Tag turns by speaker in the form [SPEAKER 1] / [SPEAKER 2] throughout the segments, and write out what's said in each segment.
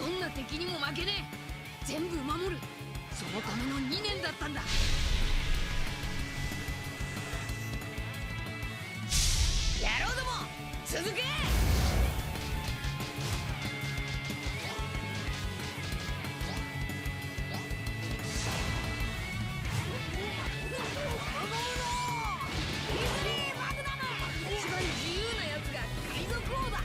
[SPEAKER 1] んな敵にも負けねえ。全部守る。そのための2年だったんだ。野郎ども続け。一番自由なやつが海賊王だ。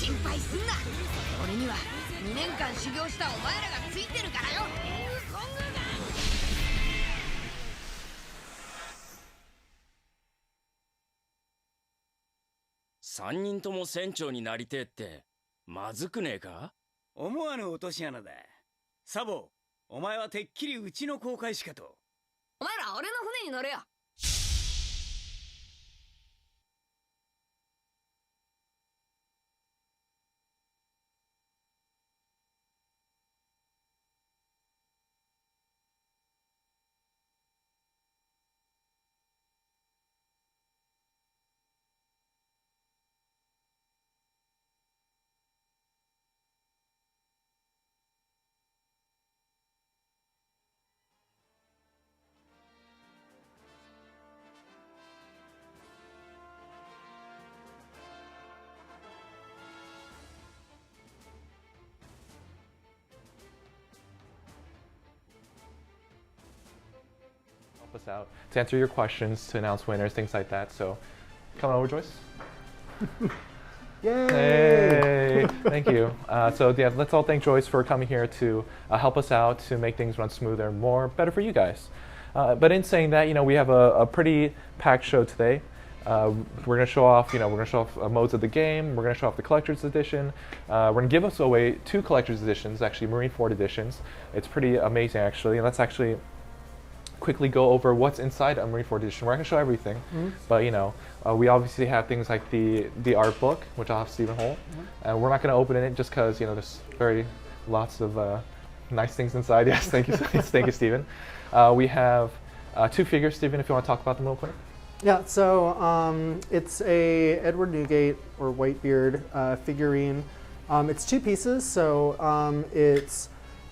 [SPEAKER 1] 心配すんな。俺には2年間修行したお前らがついてるからよ。
[SPEAKER 2] 3人とも船長になりてえってまずくねえか？
[SPEAKER 3] 思わぬ落とし穴だ。サボ、お前はてっきりうちの航海士かと。
[SPEAKER 1] お前ら俺の船に乗れよ。
[SPEAKER 4] Us out to answer your questions, to announce winners, things like that. So, come on over, Joyce.
[SPEAKER 5] Yay!
[SPEAKER 4] Hey, thank you. So yeah, let's all thank Joyce for coming here to help us out, to make things run smoother, better for you guys. But in saying that, we have a pretty packed show today. We're gonna show off, modes of the game. We're gonna show off the collector's edition. We're gonna give us away 2 collector's editions, actually Marineford editions. It's pretty amazing, actually. And let's actually quickly go over what's inside a Marineford edition. We're not going to show everything, but we obviously have things like the art book, which I'll have Stephen hold. And we're not going to open it just because there's lots of nice things inside. Yes, thank you, thank you, Stephen. We have 2 figures, Stephen, if you want to talk about them real quick.
[SPEAKER 5] Yeah, so it's a Edward Newgate or Whitebeard figurine. It's 2 pieces, so it's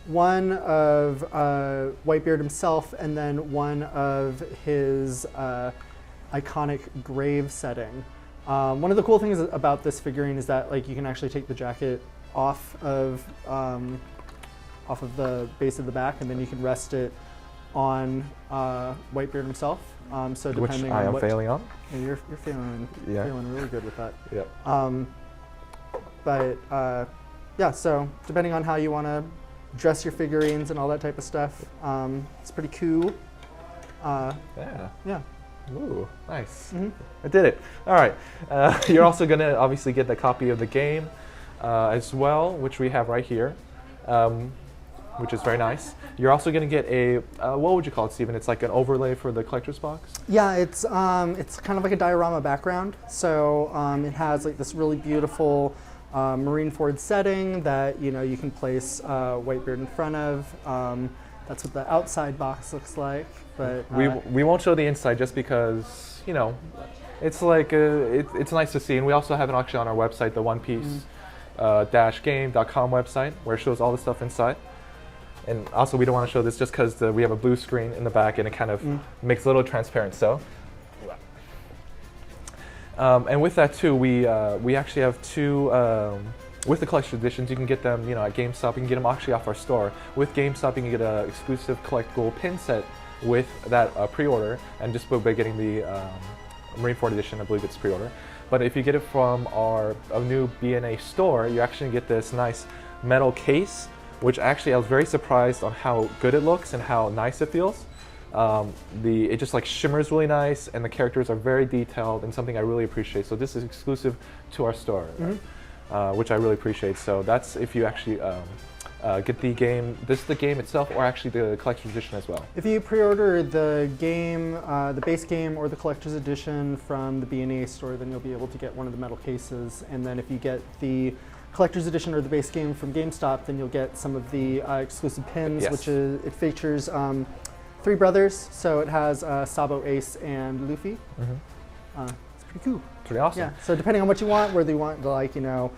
[SPEAKER 5] one of Whitebeard himself and then one of his iconic grave setting. One of the cool things about this figurine is that you can actually take the jacket off of the base of the back, and then you can rest it on Whitebeard himself. So
[SPEAKER 4] Which
[SPEAKER 5] depending
[SPEAKER 4] I
[SPEAKER 5] on
[SPEAKER 4] am
[SPEAKER 5] what
[SPEAKER 4] failing on.
[SPEAKER 5] yeah, you're feeling really good with that.
[SPEAKER 4] Yep.
[SPEAKER 5] But yeah, so depending on how you want to dress your figurines and all that type of stuff, it's pretty cool.
[SPEAKER 4] Yeah.
[SPEAKER 5] Yeah.
[SPEAKER 4] Ooh, nice.
[SPEAKER 5] Mhm.
[SPEAKER 4] I did it. All right. You're also going to obviously get the copy of the game as well, which we have right here, which is very nice. You're also going to get a, what would you call it, Stephen? It's like an overlay for the collector's box?
[SPEAKER 5] Yeah, it's kind of like a diorama background. So it has like this really beautiful Marineford setting that you can place Whitebeard in front of. That's what the outside box looks like. But
[SPEAKER 4] we won't show the inside just because it's like it's nice to see, and we also have it actually on our website, the One Piece game.com website, where it shows all the stuff inside. And also, we don't want to show this just because we have a blue screen in the back, and it kind of makes it a little transparent. So, and with that too, we actually have two. With the collection editions, you can get them, at GameStop. You can get them actually off our store. With GameStop, you can get an exclusive collectible pin set with that pre-order, and just by getting the Marineford edition, I believe it's pre-order. But if you get it from our new BNA store, you actually get this nice metal case, which actually I was very surprised on how good it looks and how nice it feels. It just like shimmers really nice, and the characters are very detailed, and something I really appreciate. So this is exclusive to our store. Which I really appreciate. So that's if you actually get the game. This is the game itself, or actually the collector's edition as well.
[SPEAKER 5] if you pre-order the game, the base game or the collector's edition from the B&A store, then you'll be able to get one of the metal cases. And then if you get the collector's edition or the base game from GameStop, then you'll get some of the exclusive pins,
[SPEAKER 4] Yes.
[SPEAKER 5] which it features 3 brothers. So it has Sabo, Ace, and Luffy. It's pretty cool.
[SPEAKER 4] Pretty awesome.
[SPEAKER 5] Yeah, so depending on what you want, whether you want to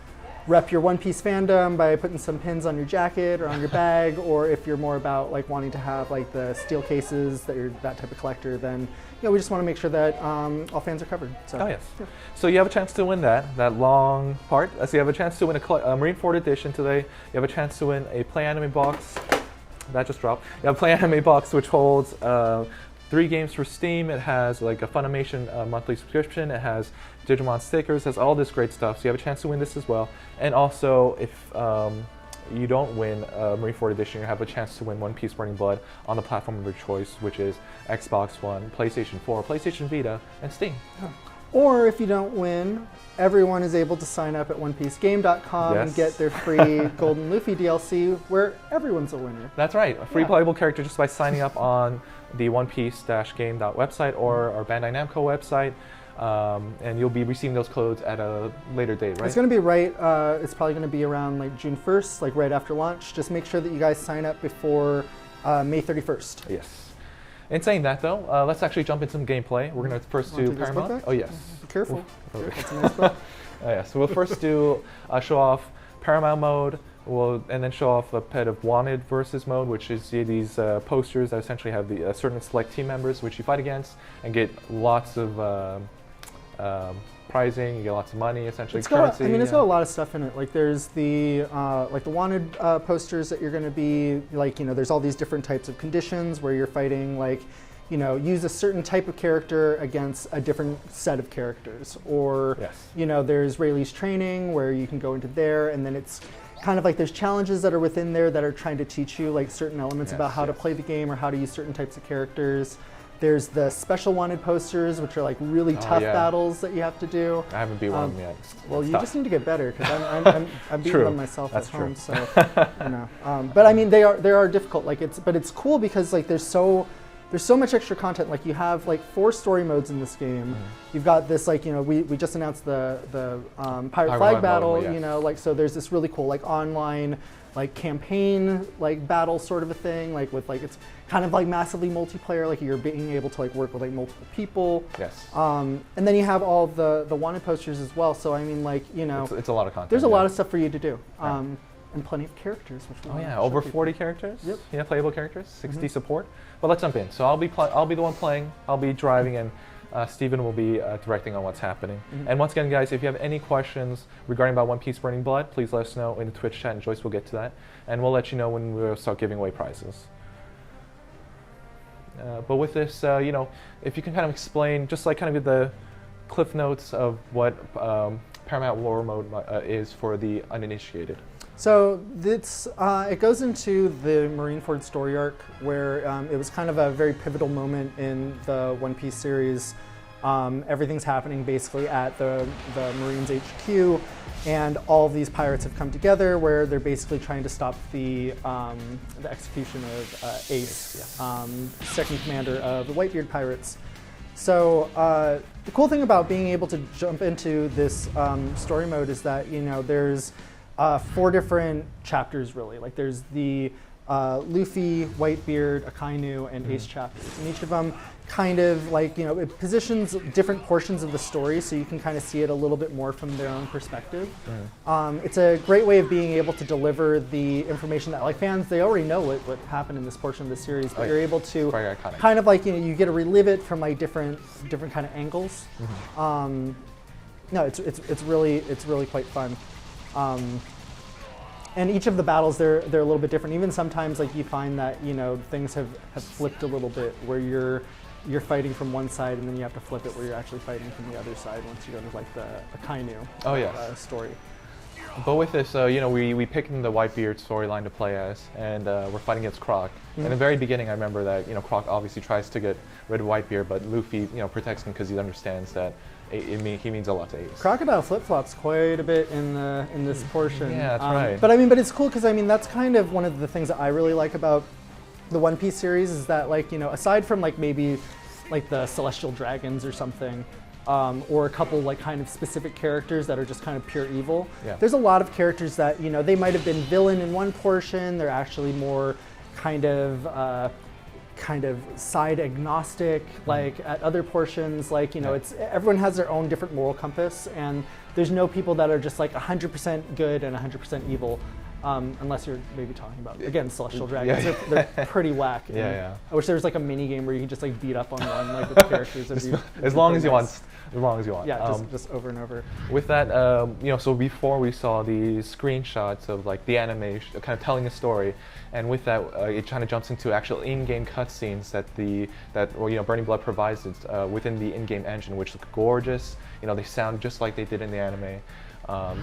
[SPEAKER 5] rep your One Piece fandom by putting some pins on your jacket or on your bag, or if you're more about wanting to have the steel cases, that you're that type of collector, then we just want to make sure that all fans are covered. So.
[SPEAKER 4] Oh yes.
[SPEAKER 5] Yeah.
[SPEAKER 4] So you have a chance to win that long part. So you have a chance to win a Marineford edition today. You have a chance to win a Play Anime box. That just dropped. You have a Play Anime box which holds 3 games for Steam. It has like a Funimation monthly subscription. It has Digimon stickers. It has all this great stuff. So you have a chance to win this as well. And also, if you don't win Marineford edition, you have a chance to win One Piece Burning Blood on the platform of your choice, which is Xbox One, PlayStation 4, PlayStation Vita, and Steam.
[SPEAKER 5] Or if you don't win, everyone is able to sign up at OnePieceGame.com and
[SPEAKER 4] Yes.
[SPEAKER 5] get their free Golden Luffy DLC, where everyone's a winner.
[SPEAKER 4] That's right. A free playable character just by signing up on the onepiece-game.website or our Bandai Namco website. And you'll be receiving those codes at a later date, right?
[SPEAKER 5] It's going to be it's probably going to be around June 1st, right after launch. Just make sure that you guys sign up before May 31st.
[SPEAKER 4] Yes. In saying that, though, let's actually jump into some gameplay. We're going to first
[SPEAKER 5] Wanna
[SPEAKER 4] do
[SPEAKER 5] take this book
[SPEAKER 4] Paramount.
[SPEAKER 5] back?
[SPEAKER 4] Oh, yes.
[SPEAKER 5] Be careful.
[SPEAKER 4] Okay.
[SPEAKER 5] That's a nice book.
[SPEAKER 4] Yeah, so we'll first do show off Paramount mode, and then show off a bit of Wanted versus mode, which is these posters that essentially have the certain select team members which you fight against and get lots of prizing. You get lots of money, essentially currency.
[SPEAKER 5] It's got a lot of stuff in it. There's the the Wanted posters that you're going to be there's all these different types of conditions where you're fighting use a certain type of character against a different set of characters, or there's Rayleigh's training where you can go into there, and then it's kind of there's challenges that are within there that are trying to teach you certain elements about how to play the game or how to use certain types of characters. There's the special Wanted posters, which are really tough battles that you have to do.
[SPEAKER 4] I haven't beat one of them yet.
[SPEAKER 5] Well, you just need to get better, because I'm beating them myself at home. So but they are difficult. But it's cool because there's so much extra content. You have 4 story modes in this game. You've got this we just announced the Pirate Flag battle.
[SPEAKER 4] Yes.
[SPEAKER 5] So there's this really cool online campaign battle sort of a thing. With it's kind of massively multiplayer. You're being able to work with multiple people.
[SPEAKER 4] Yes.
[SPEAKER 5] And then you have all the Wanted posters as well. So
[SPEAKER 4] it's a lot of content.
[SPEAKER 5] there's a lot of stuff for you to do. And plenty of characters. Which
[SPEAKER 4] over 40 characters.
[SPEAKER 5] Yep.
[SPEAKER 4] Yeah, playable characters. 60 support. But let's jump in. So I'll be the one playing. I'll be driving, and Stephen will be directing on what's happening. And once again, guys, if you have any questions regarding about One Piece Burning Blood, please let us know in the Twitch chat, and Joyce will get to that. And we'll let you know when we'll start giving away prizes. But with this, if you can kind of explain, just like kind of the cliff notes of what Paramount War mode is for the uninitiated.
[SPEAKER 5] So it goes into the Marineford story arc, where it was kind of a very pivotal moment in the One Piece series. Everything's happening basically at the Marines HQ, and all of these pirates have come together where they're basically trying to stop the execution of Ace, second commander of the Whitebeard pirates. So the cool thing about being able to jump into this story mode is that there's 4 different chapters really. Like there's the Luffy, Whitebeard, Akainu, and Ace chapters, and each of them kind of it positions different portions of the story, so you can kind of see it a little bit more from their own perspective. It's a great way of being able to deliver the information that fans, they already know what happened in this portion of the series, but you're able to kind of you get to relive it from different kind of angles. No, it's really quite fun. And each of the battles, they're a little bit different. Even sometimes, you find that things have flipped a little bit, where you're fighting from one side, and then you have to flip it where you're actually fighting from the other side once you go to the Akainu story.
[SPEAKER 4] But with this, we picked the Whitebeard storyline to play as, and we're fighting against Croc. In the very beginning, I remember that Croc obviously tries to get rid of Whitebeard, but Luffy protects him because he understands that he means a lot to Ace.
[SPEAKER 5] Crocodile flip-flops quite a bit in this portion.
[SPEAKER 4] Yeah, that's right.
[SPEAKER 5] But it's cool because that's kind of one of the things that I really like about the One Piece series, is that aside from maybe the Celestial Dragons or something, or a couple kind of specific characters that are just kind of pure evil, there's a lot of characters that they might have been villain in one portion, they're actually more kind of side agnostic, at other portions, it's everyone has their own different moral compass, and there's no people that are just 100% good and 100% evil, unless you're maybe talking about, again, Celestial Dragons. They're pretty whack. I wish there was a mini game where you could just beat up on one with the characters.
[SPEAKER 4] As long as you want. As long as you want.
[SPEAKER 5] Yeah, just over and over.
[SPEAKER 4] With that, so before we saw these screenshots of the animation, kind of telling a story, and with that, it kind of jumps into actual in-game cutscenes that Burning Blood provides within the in-game engine, which look gorgeous. They sound just like they did in the anime.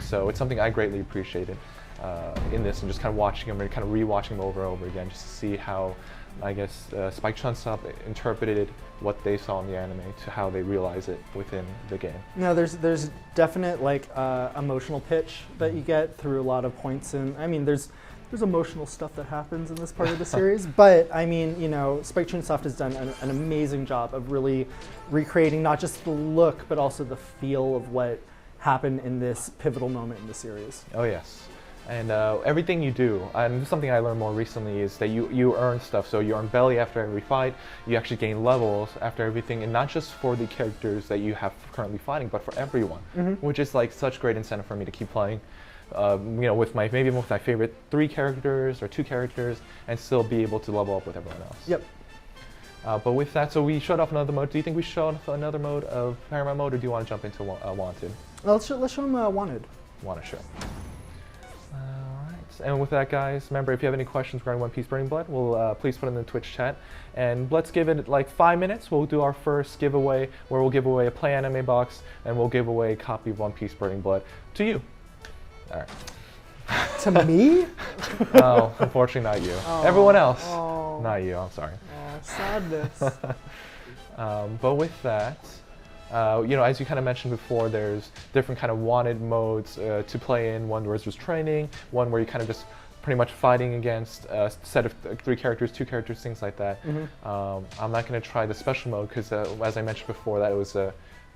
[SPEAKER 4] So it's something I greatly appreciated in this, and just kind of watching them and kind of rewatching them over and over again, just to see how, I guess, Spike Chunsoft interpreted what they saw in the anime to how they realize it within the game.
[SPEAKER 5] No, there's definite emotional pitch that you get through a lot of points, and there's emotional stuff that happens in this part of the series, but Spike Chunsoft has done an amazing job of really recreating not just the look but also the feel of what happened in this pivotal moment in the series.
[SPEAKER 4] Oh yes. And everything you do, and this is something I learned more recently, is that you earn stuff. So you earn belly after every fight, you actually gain levels after everything, and not just for the characters that you have currently fighting, but for everyone, which is such great incentive for me to keep playing. With my favorite 3 characters or 2 characters, and still be able to level up with everyone else.
[SPEAKER 5] Yep.
[SPEAKER 4] But with that, so we showed off another mode. Do you think we showed off another mode of Paramount mode, or do you want to jump into Wanted?
[SPEAKER 5] Well, let's show them Wanted.
[SPEAKER 4] Wanted, sure. And with that, guys, remember, if you have any questions regarding One Piece Burning Blood, please put it in the Twitch chat. And let's give it 5 minutes. We'll do our first giveaway, where we'll give away a Play Anime box, and we'll give away a copy of One Piece Burning Blood to you. All right.
[SPEAKER 5] To me?
[SPEAKER 4] Oh, unfortunately not you. Everyone else.
[SPEAKER 5] Oh.
[SPEAKER 4] Not you, I'm sorry.
[SPEAKER 5] Oh, sadness.
[SPEAKER 4] But with that, as you kind of mentioned before, there's different kind of wanted modes to play in. One where it's just training, one where you kind of just pretty much fighting against a set of 3 characters, 2 characters, things like that. I'm not going to try the special mode because, as I mentioned before, that was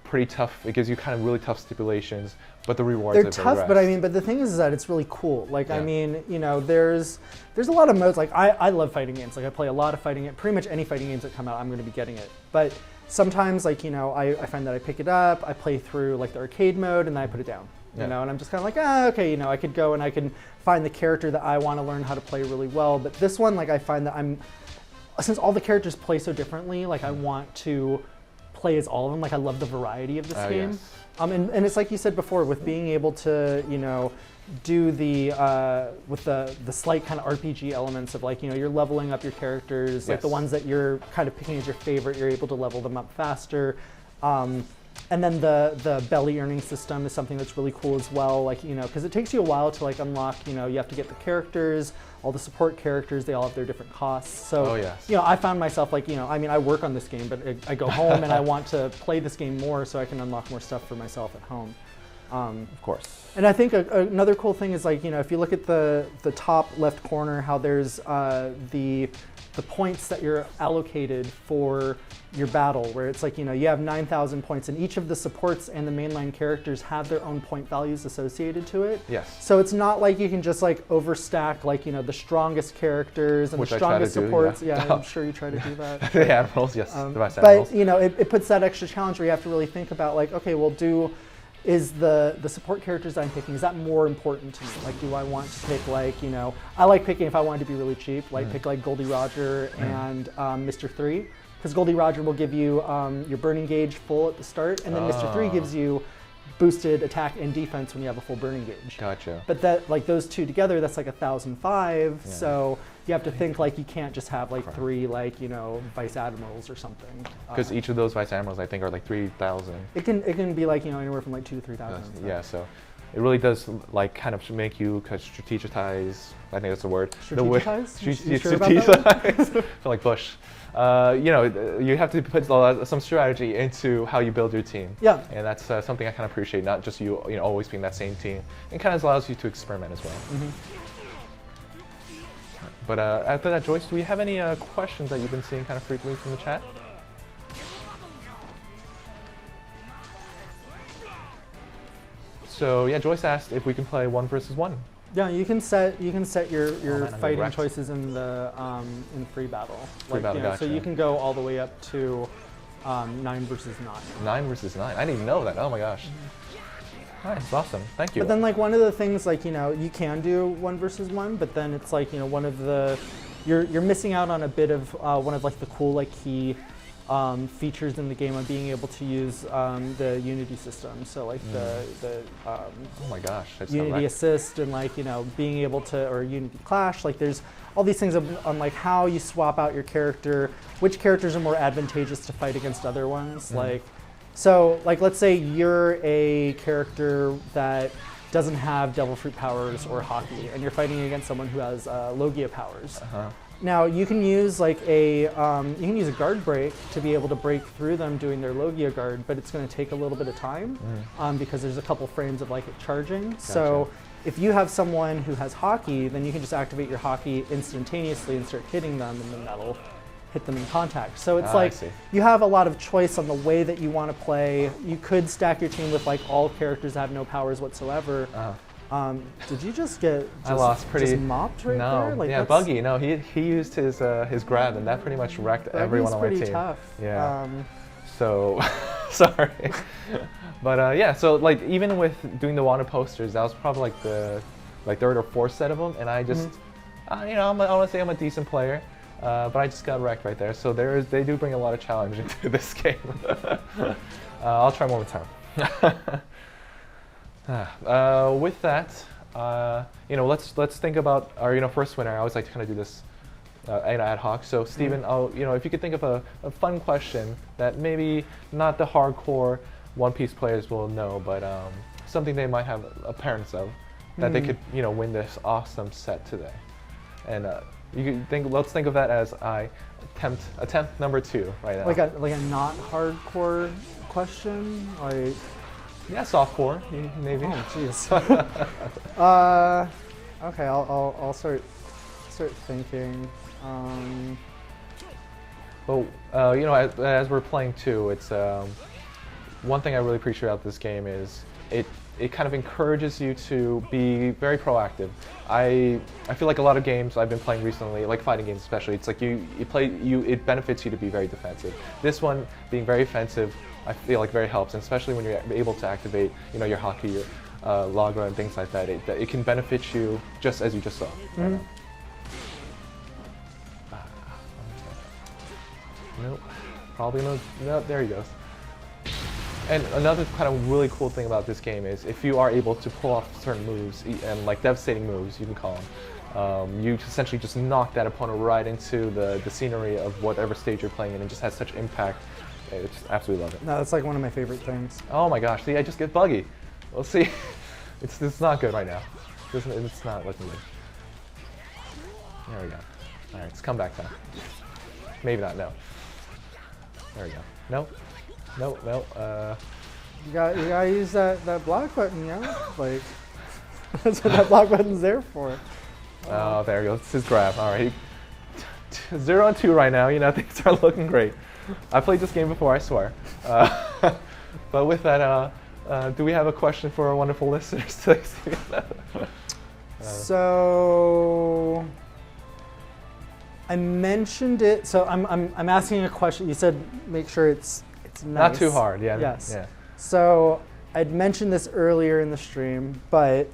[SPEAKER 4] pretty tough. It gives you kind of really tough stipulations, but the rewards
[SPEAKER 5] they're
[SPEAKER 4] are
[SPEAKER 5] tough. But the thing is that it's really cool. There's a lot of modes. I love fighting games. I play a lot of fighting games. Pretty much any fighting games that come out, I'm going to be getting it. But sometimes, I find that I pick it up, I play through the arcade mode, and then I put it down. And I'm just kind of okay, I could go and I can find the character that I want to learn how to play really well. But this one, I find that since all the characters play so differently, I want to play as all of them. I love the variety of this game.
[SPEAKER 4] Yes.
[SPEAKER 5] And it's like you said before, with being able to, do the with the slight kind of RPG elements of like, you know, you're leveling up your characters, like the
[SPEAKER 4] Yes.
[SPEAKER 5] ones that you're kind of picking as your favorite, you're able to level them up faster. And then the belly earning system is something that's really cool as well, like, you know, because it takes you a while to like unlock, you know, you have to get the characters, all the support characters, they all have their different costs. So,
[SPEAKER 4] Oh, yes.
[SPEAKER 5] you know, I found myself like, you know, I mean, I work on this game, but I go home and I want to play this game more so I can unlock more stuff for myself at home.
[SPEAKER 4] Of course.
[SPEAKER 5] And I think another cool thing is like, you know, if you look at the top left corner, how there's the points that you're allocated for your battle, where it's like, you know, you have 9,000 points, and each of the supports and the mainline characters have their own point values associated to it.
[SPEAKER 4] Yes.
[SPEAKER 5] So it's not like you can just like overstack like, you know, the strongest characters and
[SPEAKER 4] Which
[SPEAKER 5] the
[SPEAKER 4] I try to
[SPEAKER 5] strongest
[SPEAKER 4] do,
[SPEAKER 5] supports.
[SPEAKER 4] yeah.
[SPEAKER 5] Yeah, I'm sure you try to do that.
[SPEAKER 4] The admirals, yes. the vice admirals.
[SPEAKER 5] But you know, it puts that extra challenge where you have to really think about like, okay, well, is the support characters I'm picking, is that more important to me? Like, do I want to pick like, you know, I like picking, if I wanted to be really cheap, like pick like Goldie Roger and Mr. 3, because Goldie Roger will give you your burning gauge full at the start, and then Mr. 3 gives you boosted attack and defense when you have a full burning gauge.
[SPEAKER 4] Gotcha.
[SPEAKER 5] But that, like those two together, that's like 1,005.
[SPEAKER 4] Yeah.
[SPEAKER 5] So you have to think like you can't just have like 3 like, you know, vice admirals or something.
[SPEAKER 4] Because each of those vice admirals, I think, are like 3,000.
[SPEAKER 5] It can be like, you know, anywhere from like 2,000 to 3,000. So.
[SPEAKER 4] Yeah, so it really does like kind of make you strategize. I think that's the word.
[SPEAKER 5] Strategize? You sure about
[SPEAKER 4] Strategize. Feel like Bush. You know, you have to put some strategy into how you build your team.
[SPEAKER 5] Yeah.
[SPEAKER 4] And that's something I kind of appreciate. Not just you know, always being that same team. It kind of allows you to experiment as well. But after that, Joyce, do we have any questions that you've been seeing kind of frequently from the chat? So yeah, Joyce asked if we can play 1 versus 1.
[SPEAKER 5] Yeah, you can set your
[SPEAKER 4] man, I'm
[SPEAKER 5] fighting
[SPEAKER 4] wrecked.
[SPEAKER 5] choices in the in free battle.
[SPEAKER 4] Free battle,
[SPEAKER 5] you know, so
[SPEAKER 4] gotcha.
[SPEAKER 5] you can go all the way up to 9 versus 9.
[SPEAKER 4] 9 versus 9. I didn't even know that. Oh my gosh. Nice, awesome. Thank you.
[SPEAKER 5] But then like one of the things, like, you know, you can do 1 versus 1, but then it's like, you know, one of the you're missing out on a bit of one of like the cool like key features in the game of being able to use the Unity system. So like the
[SPEAKER 4] oh my gosh, that's
[SPEAKER 5] Unity Assist and like, you know, being able to, or Unity Clash, like there's all these things on like how you swap out your character, which characters are more advantageous to fight against other ones. Like, so like let's say you're a character that doesn't have Devil Fruit powers or Hockey, and you're fighting against someone who has Logia powers. Now you can use like a guard break to be able to break through them doing their Logia guard, but it's going to take a little bit of time because there's a couple frames of like it charging. So if you have someone who has Hockey, then you can just activate your Hockey instantaneously and start hitting them, and then that'll hit them in contact. So it's like you have a lot of choice on the way that you want to play. You could stack your team with like all characters that have no powers whatsoever. Did you just get
[SPEAKER 4] I lost pretty
[SPEAKER 5] mopped right there? Like
[SPEAKER 4] yeah, Buggy. No, he used his grab, and that pretty much wrecked everyone on my team.
[SPEAKER 5] Pretty tough.
[SPEAKER 4] Yeah. So sorry, but yeah. So like even with doing the wanted posters, that was probably like the third or fourth set of them, and I just you know, I want to say I'm a decent player. But I just got wrecked right there. So they do bring a lot of challenge into this game. I'll try one more time. With that, you know, let's think about our first winner. I always like to kind of do this ad hoc. So Steven, if you could think of a fun question that maybe not the hardcore One Piece players will know, but something they might have appearance of that they could win this awesome set today. And you can think. Let's think of that as attempt number 2 right now.
[SPEAKER 5] Like a not hardcore question, like
[SPEAKER 4] yeah, softcore maybe.
[SPEAKER 5] Oh jeez. Okay, I'll start thinking.
[SPEAKER 4] Well, as we're playing too, it's one thing I really appreciate about this game is it kind of encourages you to be very proactive. I feel like a lot of games I've been playing recently, like fighting games especially, it's like it benefits you to be very defensive. This one being very offensive, I feel like very helps, and especially when you're able to activate, your Hockey, your Lagra and things like that. It can benefit you just as you just saw. Nope. Probably no. Nope. There he goes. And another kind of really cool thing about this game is if you are able to pull off certain moves, and like devastating moves, you can call them, you essentially just knock that opponent right into the scenery of whatever stage you're playing in, and it just has such impact. I just absolutely love it.
[SPEAKER 5] No, that's like one of my favorite things.
[SPEAKER 4] Oh my gosh, see, I just get buggy. We'll see. It's not good right now. It's not looking good. There we go. All right, it's comeback time. Maybe not, no. There we go. Nope. Nope, nope.
[SPEAKER 5] You gotta use that block button, you know? Like, that's what that block button's there for.
[SPEAKER 4] Oh, there we go. It's his grab. All right. 0-2 right now. You know, things are looking great. I played this game before, I swear. But with that, do we have a question for our wonderful listeners?
[SPEAKER 5] So I mentioned it. So I'm asking a question. You said make sure it's nice.
[SPEAKER 4] Not too hard. Yeah.
[SPEAKER 5] Yes.
[SPEAKER 4] Yeah.
[SPEAKER 5] So I'd mentioned this earlier in the stream, but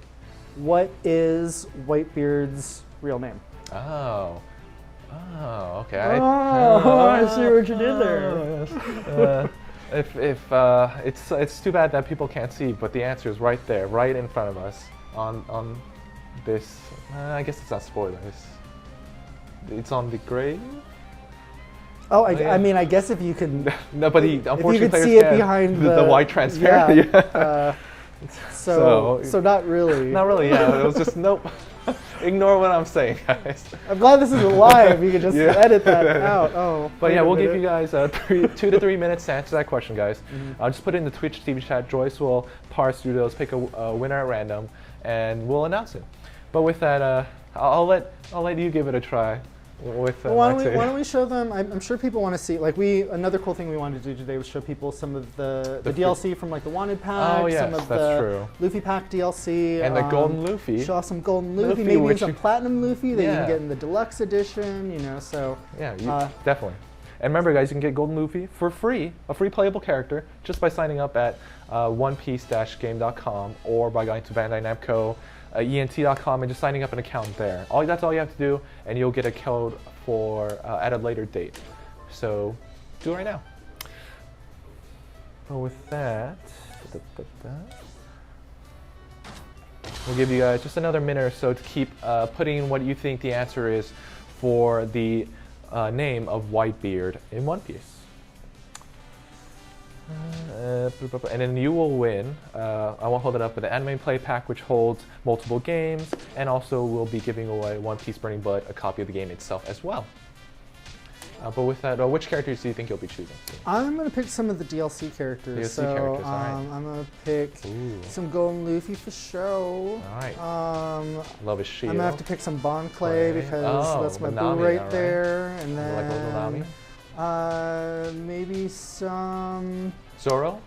[SPEAKER 5] what is Whitebeard's real name?
[SPEAKER 4] Oh. Oh, okay.
[SPEAKER 5] I see what you did there.
[SPEAKER 4] It's too bad that people can't see, but the answer is right there, right in front of us, on this. I guess it's not spoilers. It's on the grave.
[SPEAKER 5] Oh,
[SPEAKER 4] yeah.
[SPEAKER 5] I mean, I guess if you can.
[SPEAKER 4] No, but unfortunately,
[SPEAKER 5] if you could
[SPEAKER 4] players
[SPEAKER 5] see it
[SPEAKER 4] can't.
[SPEAKER 5] behind
[SPEAKER 4] the white transparent.
[SPEAKER 5] Yeah. So not really.
[SPEAKER 4] Not really. Yeah, it was just nope. Ignore what I'm saying, guys.
[SPEAKER 5] I'm glad this isn't live. You can just edit that out. Oh.
[SPEAKER 4] But yeah, we'll give you guys 2 to 3 minutes to answer that question, guys. I'll just put it in the Twitch TV chat. Joyce will parse through those, pick a winner at random, and we'll announce it. But with that, I'll let you give it a try. With
[SPEAKER 5] why don't we show them? I'm sure people want to see. Like another cool thing we wanted to do today was show people some of the DLC from like the Wanted Pack,
[SPEAKER 4] oh, yes,
[SPEAKER 5] some of
[SPEAKER 4] that's
[SPEAKER 5] the
[SPEAKER 4] true.
[SPEAKER 5] Luffy Pack DLC,
[SPEAKER 4] and the Golden Luffy.
[SPEAKER 5] Show off some Golden Luffy, maybe some Platinum Luffy that you can
[SPEAKER 4] Yeah.
[SPEAKER 5] get in the Deluxe Edition. You know, so
[SPEAKER 4] yeah, definitely. And remember, guys, you can get Golden Luffy for free, a free playable character, just by signing up at onepiece-game.com or by going to Bandai Namco. ENT.com and just signing up an account there. That's all you have to do, and you'll get a code for at a later date. So do it right now. Well, with that, we'll give you guys just another minute or so to keep putting in what you think the answer is for the name of Whitebeard in One Piece. And then you will win. I won't hold it up, but the anime play pack, which holds multiple games, and also we'll be giving away One Piece Burning Blood, a copy of the game itself as well. But with that, which characters do you think you'll be choosing?
[SPEAKER 5] I'm gonna pick some of the DLC characters.
[SPEAKER 4] Characters, all right.
[SPEAKER 5] I'm gonna pick some Golden Luffy for show.
[SPEAKER 4] All right. Love his shield.
[SPEAKER 5] I'm gonna have to pick some Bon Clay because that's my boo right there, and then maybe some
[SPEAKER 4] Zoro?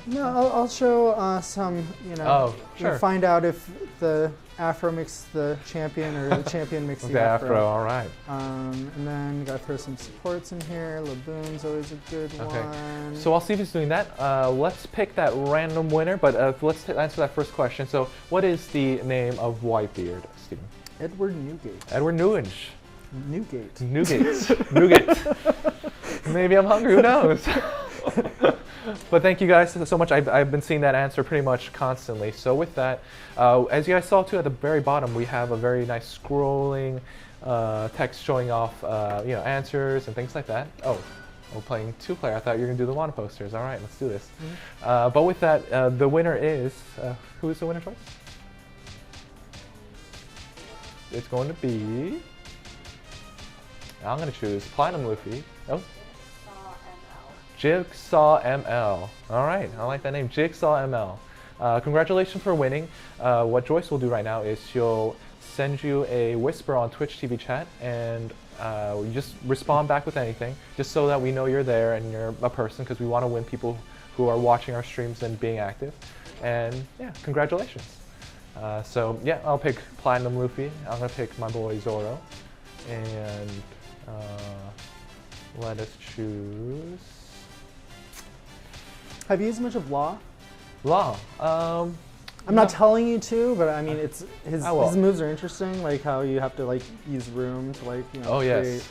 [SPEAKER 5] No, I'll show some, you know.
[SPEAKER 4] Oh, sure.
[SPEAKER 5] We'll find out if the Afro makes the champion or the champion makes the Afro.
[SPEAKER 4] All right.
[SPEAKER 5] And then you gotta throw some supports in here. Laboon's always a good one.
[SPEAKER 4] So while Steve is doing that, let's pick that random winner, but let's answer that first question. So what is the name of Whitebeard, Steven?
[SPEAKER 5] Edward Newgate.
[SPEAKER 4] Edward Newgate.
[SPEAKER 5] Newgate.
[SPEAKER 4] Newgate. Maybe I'm hungry, who knows? But thank you guys so much. I've been seeing that answer pretty much constantly. So with that, as you guys saw too at the very bottom, we have a very nice scrolling text showing off answers and things like that. Oh, we're playing 2-player. I thought you were going to do the Wanda posters. All right, let's do this. But with that, the winner is, who is the winner choice? It's going to be, I'm going to choose Platinum Luffy. Oh. Jigsaw ML. All right, I like that name, Jigsaw ML. Congratulations for winning. What Joyce will do right now is she'll send you a whisper on Twitch TV chat, and you just respond back with anything, just so that we know you're there and you're a person, because we want to win people who are watching our streams and being active. And yeah, congratulations. So yeah, I'll pick Platinum Luffy. I'm gonna pick my boy Zoro, and let us choose.
[SPEAKER 5] Have you used much of Law?
[SPEAKER 4] Law.
[SPEAKER 5] I'm not telling you to, but I mean, it's his moves are interesting. Like how you have to like use room to like
[SPEAKER 4] Oh yes.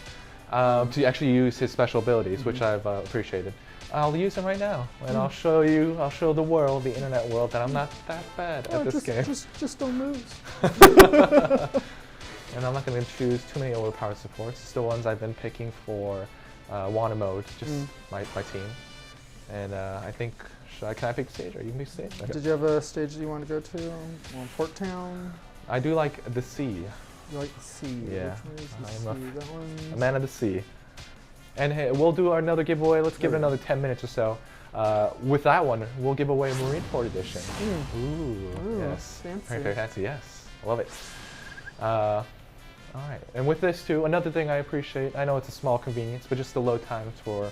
[SPEAKER 4] To actually use his special abilities, which I've appreciated. I'll use them right now, and I'll show the world, the internet world, that I'm not that bad at this game.
[SPEAKER 5] Just don't lose.
[SPEAKER 4] And I'm not going to choose too many overpowered supports. It's the ones I've been picking for Wanna mode, just my team. And I think, can I pick stage, or you can pick stage? Okay.
[SPEAKER 5] Did you have a stage that you want to go to? Port Town?
[SPEAKER 4] I do like the sea.
[SPEAKER 5] You like the sea?
[SPEAKER 4] Yeah.
[SPEAKER 5] Which one is
[SPEAKER 4] I'm
[SPEAKER 5] the sea? That one?
[SPEAKER 4] a man of the sea. And hey, we'll do another giveaway. Let's give it another 10 minutes or so. With that one, we'll give away a Marineford edition. Ooh, yes.
[SPEAKER 5] Fancy.
[SPEAKER 4] Very, very fancy, yes. I love it. All right, and with this too, another thing I appreciate, I know it's a small convenience, but just the load times for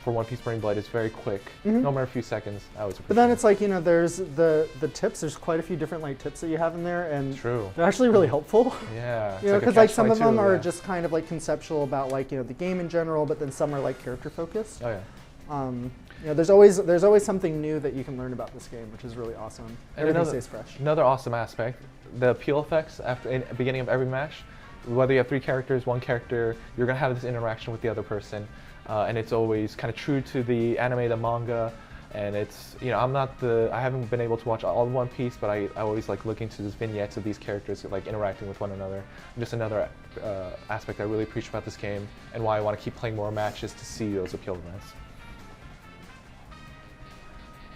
[SPEAKER 4] One Piece Burning Blood is very quick, no matter a few seconds. I always appreciate
[SPEAKER 5] But then it's like, there's the tips, there's quite a few different like tips that you have in there, and
[SPEAKER 4] True.
[SPEAKER 5] they're actually really helpful.
[SPEAKER 4] Yeah.
[SPEAKER 5] Because like some of them are just kind of like conceptual about like, the game in general, but then some are like character focused.
[SPEAKER 4] Oh yeah.
[SPEAKER 5] There's always something new that you can learn about this game, which is really awesome.
[SPEAKER 4] And
[SPEAKER 5] Everything stays fresh.
[SPEAKER 4] Another awesome aspect, the appeal effects in the beginning of every match. Whether you have 3 characters, 1 character, you're gonna have this interaction with the other person, and it's always kind of true to the anime, the manga, and it's I haven't been able to watch all of One Piece, but I always like looking to these vignettes of these characters like interacting with one another. And just another aspect I really appreciate about this game, and why I want to keep playing more matches to see those appeal events.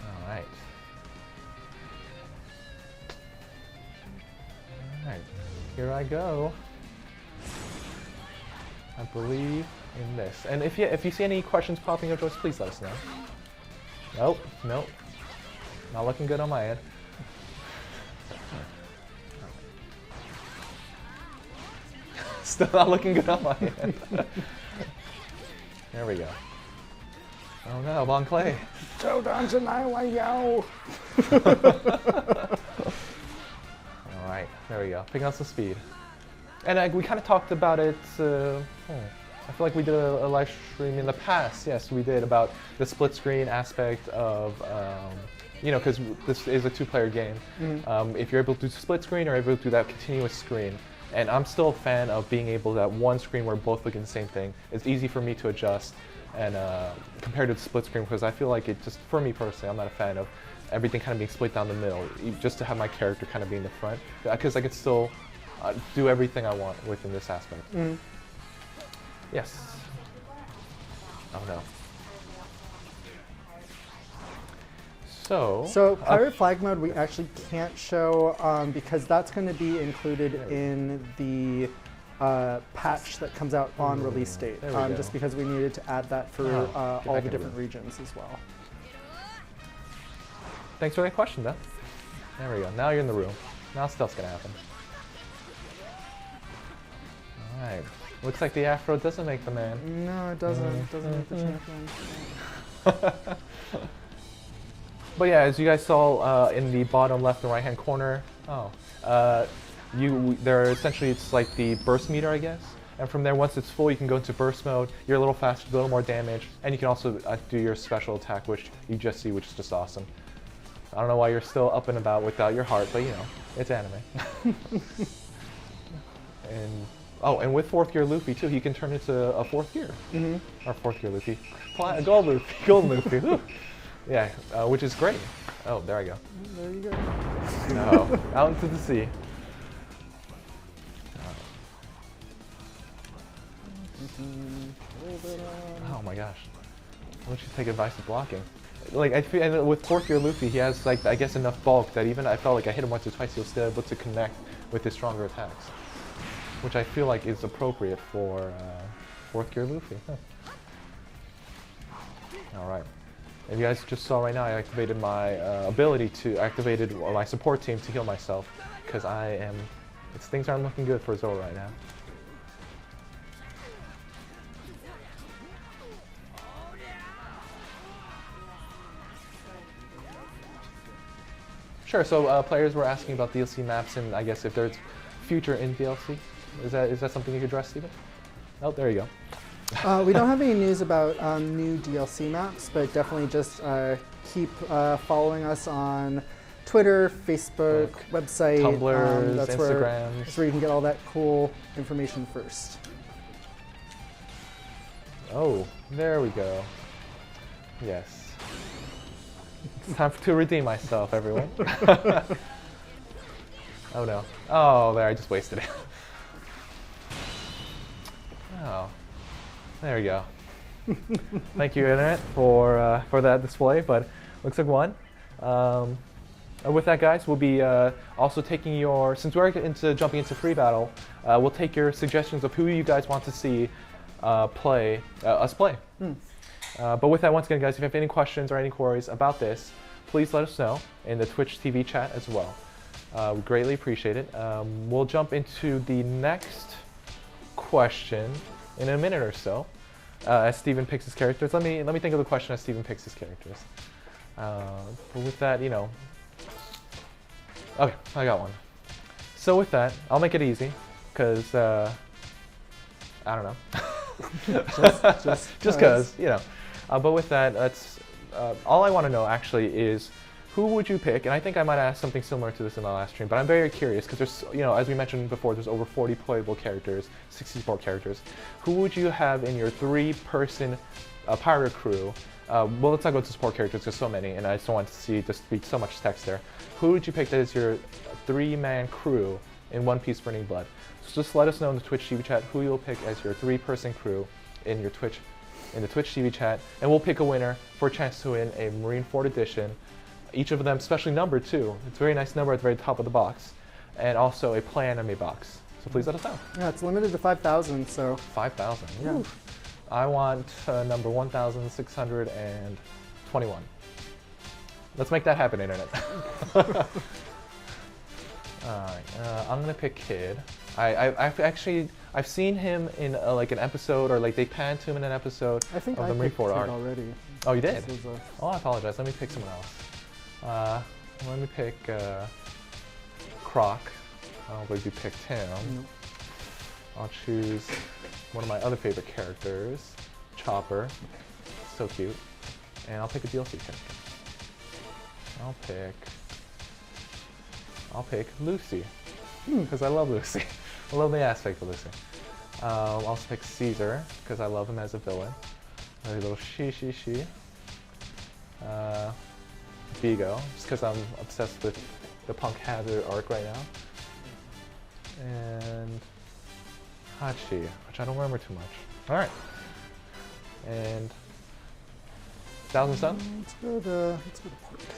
[SPEAKER 4] All right. Alright, here I go. I believe in this. And if you see any questions popping up, please let us know. Nope. Not looking good on my end. Still not looking good on my end. There we go. Oh no, Bon Clay. Alright, there we go. Picking up some speed. And we kind of talked about it, I feel like we did a live stream in the past. Yes, we did, about the split screen aspect of, because this is a 2-player game. If you're able to do split screen or able to do that continuous screen. And I'm still a fan of being able to have one screen where both look at the same thing. It's easy for me to adjust, and compared to the split screen, because I feel like it just, for me personally, I'm not a fan of everything kind of being split down the middle, just to have my character kind of be in the front, because I can still do everything I want within this aspect. Yes. Oh no. So
[SPEAKER 5] Pirate Flag mode we actually can't show because that's going to be included in the patch that comes out on release date. Just because we needed to add that for all the different regions as well.
[SPEAKER 4] Thanks for that question, though. There we go. Now you're in the room. Now stuff's gonna happen. All right. Looks like the afro doesn't make the man.
[SPEAKER 5] No, it doesn't. It doesn't make the champion.
[SPEAKER 4] But yeah, as you guys saw in the bottom left and right hand corner, there essentially it's like the burst meter, I guess. And from there, once it's full, you can go into burst mode. You're a little faster, a little more damage, and you can also do your special attack, which you just see, which is just awesome. I don't know why you're still up and about without your heart, but it's anime. And with 4th gear Luffy too, he can turn into a 4th gear. Or 4th gear Luffy. Gold Luffy. Golden Luffy. Yeah, which is great. Oh, there I go.
[SPEAKER 5] There you go.
[SPEAKER 4] No, out into the sea. Oh my gosh. Why don't you take advice of blocking? Like, I feel, and with 4th gear Luffy, he has, like, I guess enough bulk that even I felt like I hit him once or twice, he'll still able to connect with his stronger attacks. Which I feel like is appropriate for 4th gear Luffy. Alright. And you guys just saw right now, I activated my my support team to heal myself, because things aren't looking good for Zoro right now. Sure, so players were asking about DLC maps, and I guess if there's future in DLC. Is that something you could address, Steven? Oh, there you go.
[SPEAKER 5] We don't have any news about new DLC maps, but definitely just keep following us on Twitter, Facebook, website,
[SPEAKER 4] Tumblr,
[SPEAKER 5] that's
[SPEAKER 4] Instagrams.
[SPEAKER 5] where you can get all that cool information first.
[SPEAKER 4] Oh, there we go. Yes. It's time to redeem myself, everyone. Oh no. Oh, there, I just wasted it. Oh. There we go. Thank you, Internet, for that display, but looks like one. With that, guys, we'll be also taking your, since we're jumping into free battle, we'll take your suggestions of who you guys want to see us play. But with that, once again, guys, if you have any questions or any queries about this, please let us know in the Twitch TV chat as well. We greatly appreciate it. We'll jump into the next question in a minute or so, as Steven picks his characters. Let me think of the question as Steven picks his characters. But with that, you know. Okay, I got one. So with that, I'll make it easy, because I don't know. just because, you know. But with that, that's all I want to know actually is who would you pick? And I think I might ask something similar to this in the last stream, but I'm very curious because there's, you know, as we mentioned before, there's over 40 playable characters, 64 characters. Who would you have in your 3-person pirate crew? Well, let's not go to support characters, there's so many, and I just don't want to see just be so much text there. Who would you pick that is your 3-man crew in One Piece Burning Blood? So just let us know in the Twitch TV chat who you'll pick as your 3-person crew in the Twitch TV chat, and we'll pick a winner for a chance to win a Marineford edition. Each of them specially numbered too. It's a very nice number at the very top of the box, and also a Play Anime box. So please let us know.
[SPEAKER 5] Yeah, it's limited to 5,000, so.
[SPEAKER 4] 5,000.
[SPEAKER 5] Yeah.
[SPEAKER 4] I want number 1,621. Let's make that happen, Internet. Alright, I'm gonna pick Kid. I've seen him in like an episode, or like they panned to him in an episode
[SPEAKER 5] I think
[SPEAKER 4] of the
[SPEAKER 5] I picked Kid
[SPEAKER 4] Marineford arc.
[SPEAKER 5] already.
[SPEAKER 4] Oh, you did?
[SPEAKER 5] This was
[SPEAKER 4] Oh, I apologize. Let me pick someone else. Let me pick Croc. I'll maybe pick him. I'll choose one of my other favorite characters, Chopper. So cute. And I'll pick a DLC character. I'll pick Lucy, because I love Lucy. I love the aspect of Lucy. I'll also pick Caesar, because I love him as a villain. A little she. Vigo, just because I'm obsessed with the Punk Hazard arc right now. And Hachi, which I don't remember too much. Alright. And Thousand Sun?
[SPEAKER 5] Let's go to part 10.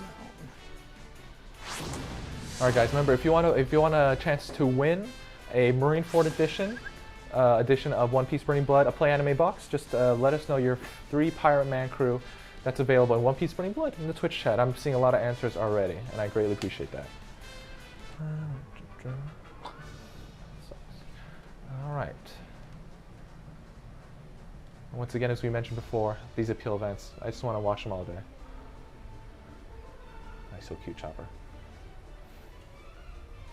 [SPEAKER 4] Alright guys, remember if you want a chance to win a Marineford edition of One Piece Burning Blood, a Play Anime box, just let us know your 3 Pirate Man crew that's available in One Piece Burning Blood in the Twitch chat. I'm seeing a lot of answers already, and I greatly appreciate that. Alright. Once again, as we mentioned before, these appeal events, I just want to watch them all day. Nice, so cute, Chopper.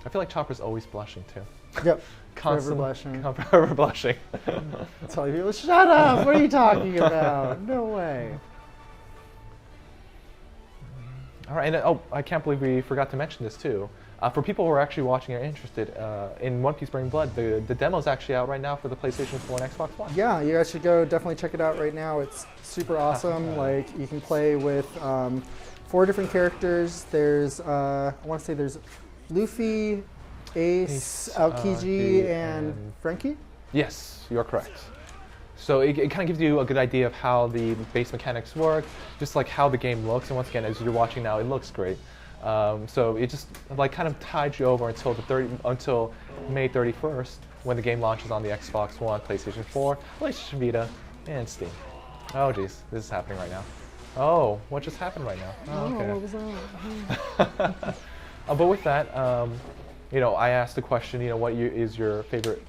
[SPEAKER 4] I feel like Chopper's always blushing too.
[SPEAKER 5] Yep.
[SPEAKER 4] Constantly
[SPEAKER 5] blushing.
[SPEAKER 4] Forever blushing.
[SPEAKER 5] Tell people, shut up! What are you talking about? No way.
[SPEAKER 4] All right, and oh, I can't believe we forgot to mention this too. For people who are actually watching and interested in One Piece Burning Blood, the demo's actually out right now for the PlayStation 4 and Xbox One.
[SPEAKER 5] Yeah, you guys should go definitely check it out right now. It's super awesome. Like, you can play with 4 different characters. There's, I want to say there's Luffy, Ace, Aokiji, and Frankie?
[SPEAKER 4] Yes, you're correct. So it kind of gives you a good idea of how the base mechanics work, just like how the game looks. And once again, as you're watching now, it looks great. So it just like kind of tides you over until May 31st, when the game launches on the Xbox One, PlayStation 4, PlayStation Vita, and Steam. Oh geez, this is happening right now. Oh, what just happened right now? Oh, okay.
[SPEAKER 5] What was that?
[SPEAKER 4] But with that, you know, I asked the question, you know, what is your favorite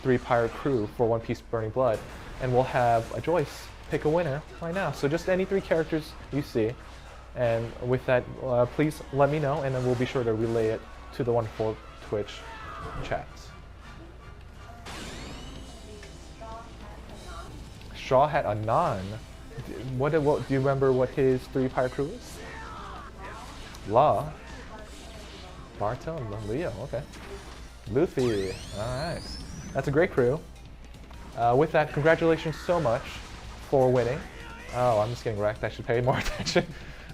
[SPEAKER 4] 3 pirate crew for One Piece Burning Blood? And we'll have a Joyce pick a winner right now. So just any 3 characters you see. And with that, please let me know, and then we'll be sure to relay it to the wonderful Twitch chats. Straw Hat Anon. What do you remember what his 3 pirate crew is? La. Barto and Leo, okay. Luffy, alright. That's a great crew. With that, congratulations so much for winning. Oh, I'm just getting wrecked. I should pay more attention.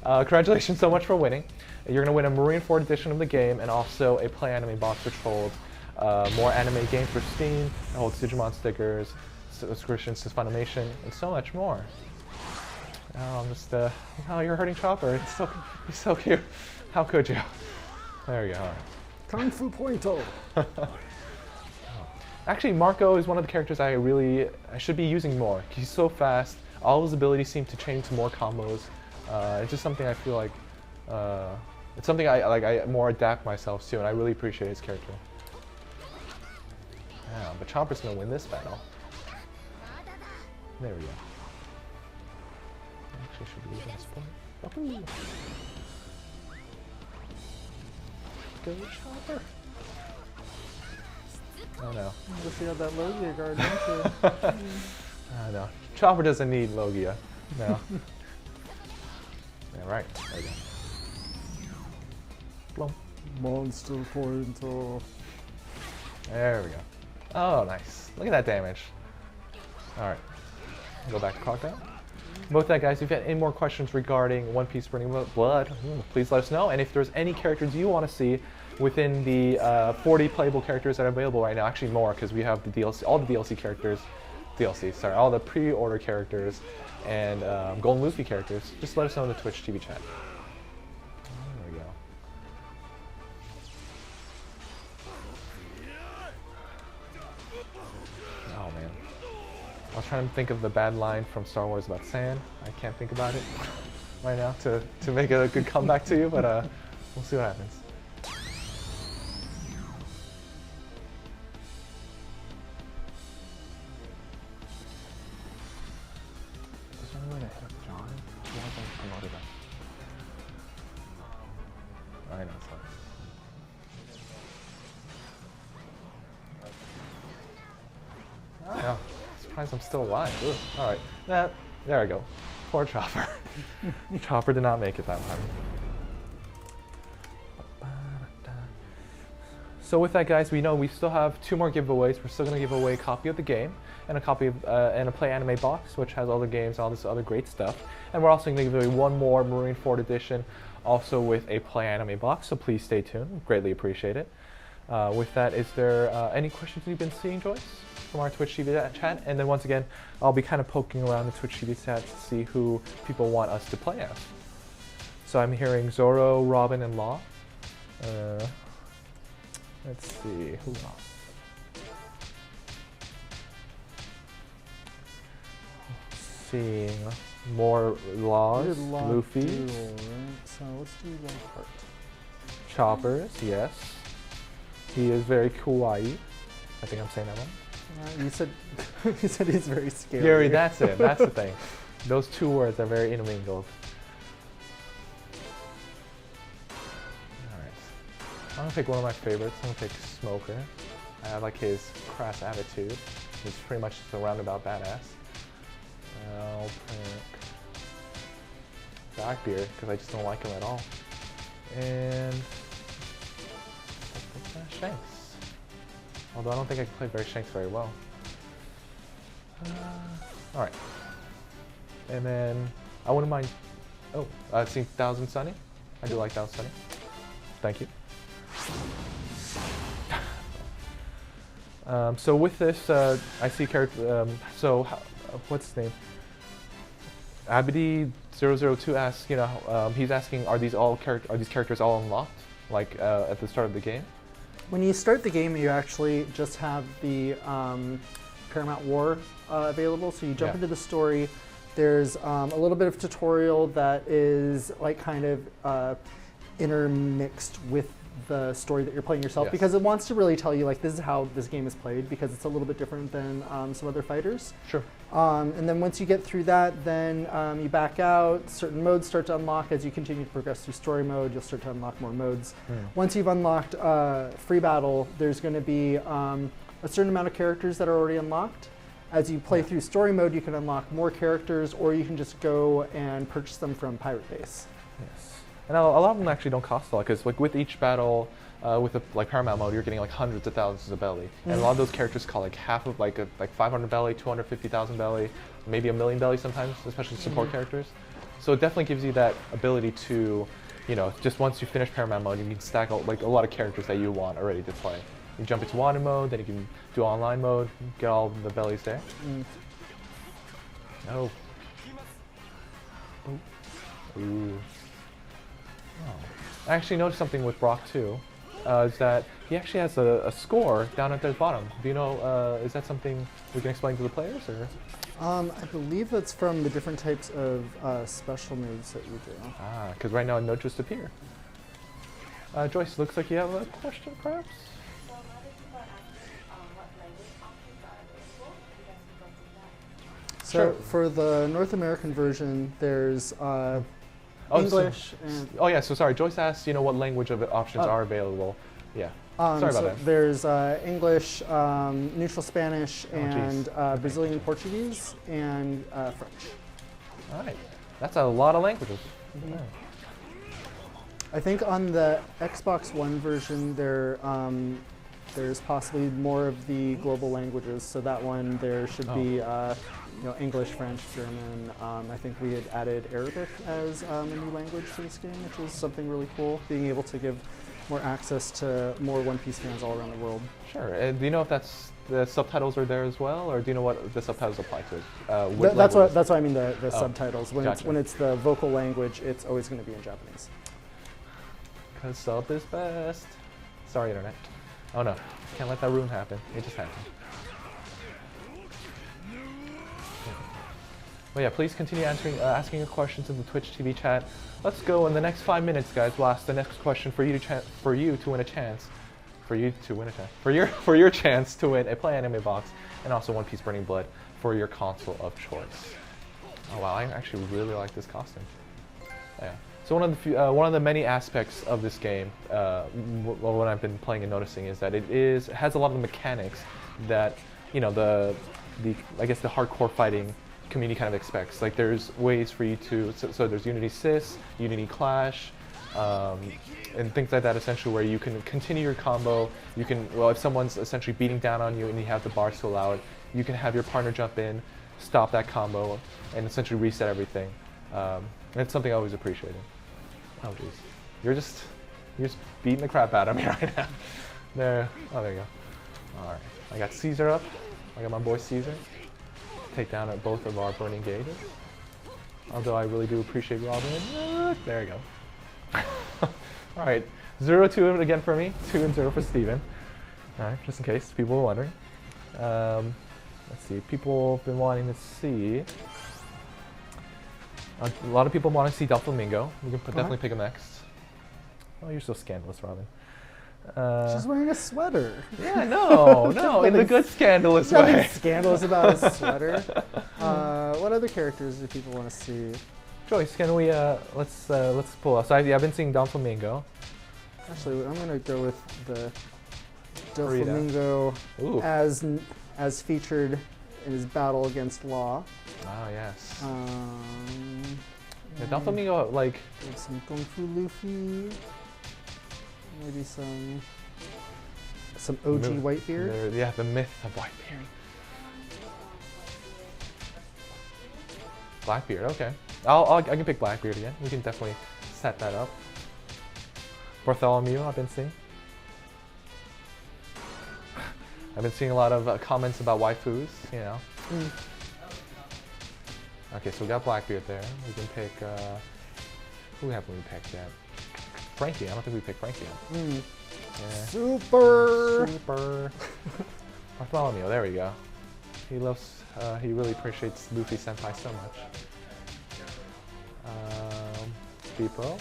[SPEAKER 4] Congratulations so much for winning. You're going to win a Marine Ford edition of the game and also a Play Anime box which holds more anime games for Steam. It holds Digimon stickers, subscriptions to Funimation, and so much more. Oh, I'm just, oh, you're hurting Chopper. He's so cute. How could you? There you go. All right.
[SPEAKER 5] Kung Fu Pointo.
[SPEAKER 4] Actually, Marco is one of the characters I should be using more. He's so fast. All his abilities seem to chain to more combos. It's just something I feel like, it's something I more adapt myself to, and I really appreciate his character. Yeah, but Chomper's gonna win this battle. There we go. Actually, should be using this point. Go Chomper. Oh no.
[SPEAKER 5] You'll see how that Logia guard, don't you?
[SPEAKER 4] Oh no. Chopper doesn't need Logia. No. Yeah, right. There you go. Blum.
[SPEAKER 5] Monster Pointo.
[SPEAKER 4] There we go. Oh, nice. Look at that damage. Alright. Go back to Crocodile. With that, guys, if you have any more questions regarding One Piece Burning Blood, please let us know. And if there's any characters you want to see within the 40 playable characters that are available right now, actually more, because we have the DLC, all the DLC characters, all the pre-order characters, and Golden Luffy characters, just let us know in the Twitch TV chat. There we go. Oh man. I was trying to think of the bad line from Star Wars about sand. I can't think about it right now to make a good comeback to you, but we'll see what happens. I know, so. Oh, surprised I'm still alive. All right, there I go. Poor Chopper. Chopper did not make it that time. So with that, guys, we know we still have 2 more giveaways. We're still going to give away a copy of the game and a copy of and a Play Anime box, which has all the games, all this other great stuff. And we're also going to give away 1 more Marine Ford edition, also with a Play Anime box. So please stay tuned. Greatly appreciate it. With that, is there any questions you've been seeing, Joyce, from our Twitch TV chat? And then once again, I'll be kind of poking around the Twitch TV chat to see who people want us to play as. So I'm hearing Zoro, Robin, and Law. Let's see, who else? Seeing more Laws, Luffy,
[SPEAKER 5] right? So let's do Lockhart.
[SPEAKER 4] Choppers, yes. He is very kawaii. I think I'm saying that one.
[SPEAKER 5] You said you said he's very scary.
[SPEAKER 4] Gary, that's it. That's the thing. Those 2 words are very intermingled. I'm gonna pick one of my favorites. I'm gonna pick Smoker. I like his crass attitude. He's pretty much just a roundabout badass. I'll pick Blackbeard because I just don't like him at all. And I'll pick Shanks. Although I don't think I can play Shanks very well. All right. And then I wouldn't mind. Oh, I've seen Thousand Sunny. I do like Thousand Sunny. Thank you. So with this, I see character. What's his name? Abidi002 asks. He's asking, are these characters all unlocked, like at the start of the game?
[SPEAKER 5] When you start the game, you actually just have the Paramount War available. So you jump into the story. There's a little bit of tutorial that is like kind of intermixed with the story that you're playing yourself, because it wants to really tell you like this is how this game is played, because it's a little bit different than some other fighters.
[SPEAKER 4] Sure.
[SPEAKER 5] And then once you get through that, then you back out. Certain modes start to unlock as you continue to progress through story mode. You'll start to unlock more modes. Once you've unlocked free battle, there's going to be a certain amount of characters that are already unlocked. As you play through story mode, you can unlock more characters, or you can just go and purchase them from Pirate Base.
[SPEAKER 4] Yes. And a lot of them actually don't cost a lot, because like with each battle, with like Paramount mode, you're getting like hundreds of thousands of belly, and a lot of those characters call like half of like 500 belly, 250,000 belly, maybe a million belly sometimes, especially support characters. So it definitely gives you that ability to, you know, just once you finish Paramount mode, you can stack like a lot of characters that you want already to play. You jump into wanted mode, then you can do online mode, get all the bellies there. Oh. Ooh. Oh. I actually noticed something with Brock too, is that he actually has a score down at the bottom. Do you know, is that something we can explain to the players, or?
[SPEAKER 5] I believe that's from the different types of special moves that you do.
[SPEAKER 4] Ah, because right now no just appear. Joyce, looks like you have a question, perhaps?
[SPEAKER 5] So
[SPEAKER 4] Sure.
[SPEAKER 5] for the North American version, there's English and...
[SPEAKER 4] Oh yeah, so sorry, Joyce asked, you know, what language of options are available. Yeah, sorry about that.
[SPEAKER 5] There's English, neutral Spanish,
[SPEAKER 4] Oh,
[SPEAKER 5] and Brazilian Portuguese, and French.
[SPEAKER 4] All right, that's a lot of languages. Yeah.
[SPEAKER 5] I think on the Xbox One version, there's possibly more of the global languages. So that one, there should be you know, English, French, German. I think we had added Arabic as a new language to this game, which is something really cool. Being able to give more access to more One Piece fans all around the world.
[SPEAKER 4] Sure. Do you know if that's the subtitles are there as well, or do you know what the subtitles apply to?
[SPEAKER 5] That's what I mean. The subtitles. When
[SPEAKER 4] gotcha.
[SPEAKER 5] it's the vocal language, it's always going to be in Japanese.
[SPEAKER 4] Because sub is best. Sorry, internet. Oh no, can't let that ruin happen. It just happened. Well, yeah, please continue asking your questions in the Twitch TV chat. Let's go in the next 5 minutes, guys. We'll ask the next question for you to win a chance. For your chance to win a Play Anime box and also One Piece Burning Blood for your console of choice. Oh wow, I actually really like this costume. Yeah. So one of the many aspects of this game, what I've been playing and noticing, is that it has a lot of the mechanics that, you know, I guess the hardcore fighting community kind of expects. Like there's ways for you to, so there's Unity Sys, Unity Clash, and things like that, essentially, where you can continue your combo. You can, well, if someone's essentially beating down on you and you have the bars to allow it, you can have your partner jump in, stop that combo, and essentially reset everything. And it's something I always appreciated. Oh jeez, you're just beating the crap out of me right now. There, oh there you go. All right, I got Caesar up. I got my boy Caesar. Take down at both of our burning gauges. Although I really do appreciate Robin. There you go. All right, 0-2 again for me, 2-0 for Steven. All right, just in case people were wondering. Let's see, people have been wanting to see. A lot of people want to see Doflamingo. We can definitely pick him next. Oh, you're so scandalous, Robin.
[SPEAKER 5] She's wearing a sweater.
[SPEAKER 4] Yeah, no, in the good scandalous way.
[SPEAKER 5] Nothing scandalous about a sweater. What other characters do people want to see?
[SPEAKER 4] Joyce, can we let's pull up. So I've been seeing Doflamingo.
[SPEAKER 5] Actually, I'm gonna go with the Doflamingo as featured in his battle against Law.
[SPEAKER 4] Oh yes. Yeah, Doflamingo, like
[SPEAKER 5] some Kung Fu Luffy. Maybe some OG Whitebeard.
[SPEAKER 4] Yeah, the myth of Whitebeard. Blackbeard, okay. I can pick Blackbeard again. We can definitely set that up. Bartholomew, I've been seeing. I've been seeing a lot of comments about waifus, you know. Okay, so we got Blackbeard there. We can pick, who haven't we picked yet? Frankie, I don't think we picked Frankie yet. Yeah.
[SPEAKER 5] Super!
[SPEAKER 4] Bartholomew, there we go. He loves, he really appreciates Luffy Senpai so much. Depot.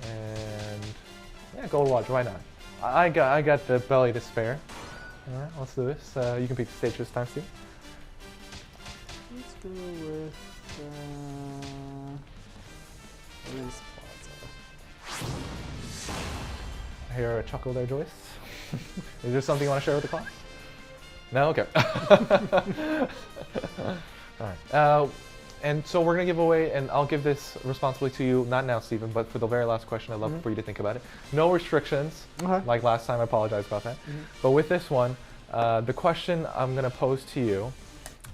[SPEAKER 4] And yeah, Gold Watch, why not? I got the belly to spare. Alright, let's do this. You can pick the stage this time, Steve.
[SPEAKER 5] Let's go with Reese Plaza.
[SPEAKER 4] I hear a chuckle there, Joyce. Is there something you want to share with the class? No? Okay. Alright. And so we're gonna give away, and I'll give this responsibility to you, not now, Stephen, but for the very last question. I'd love for you to think about it. No restrictions, like last time. I apologize about that. But with this one, the question I'm gonna pose to you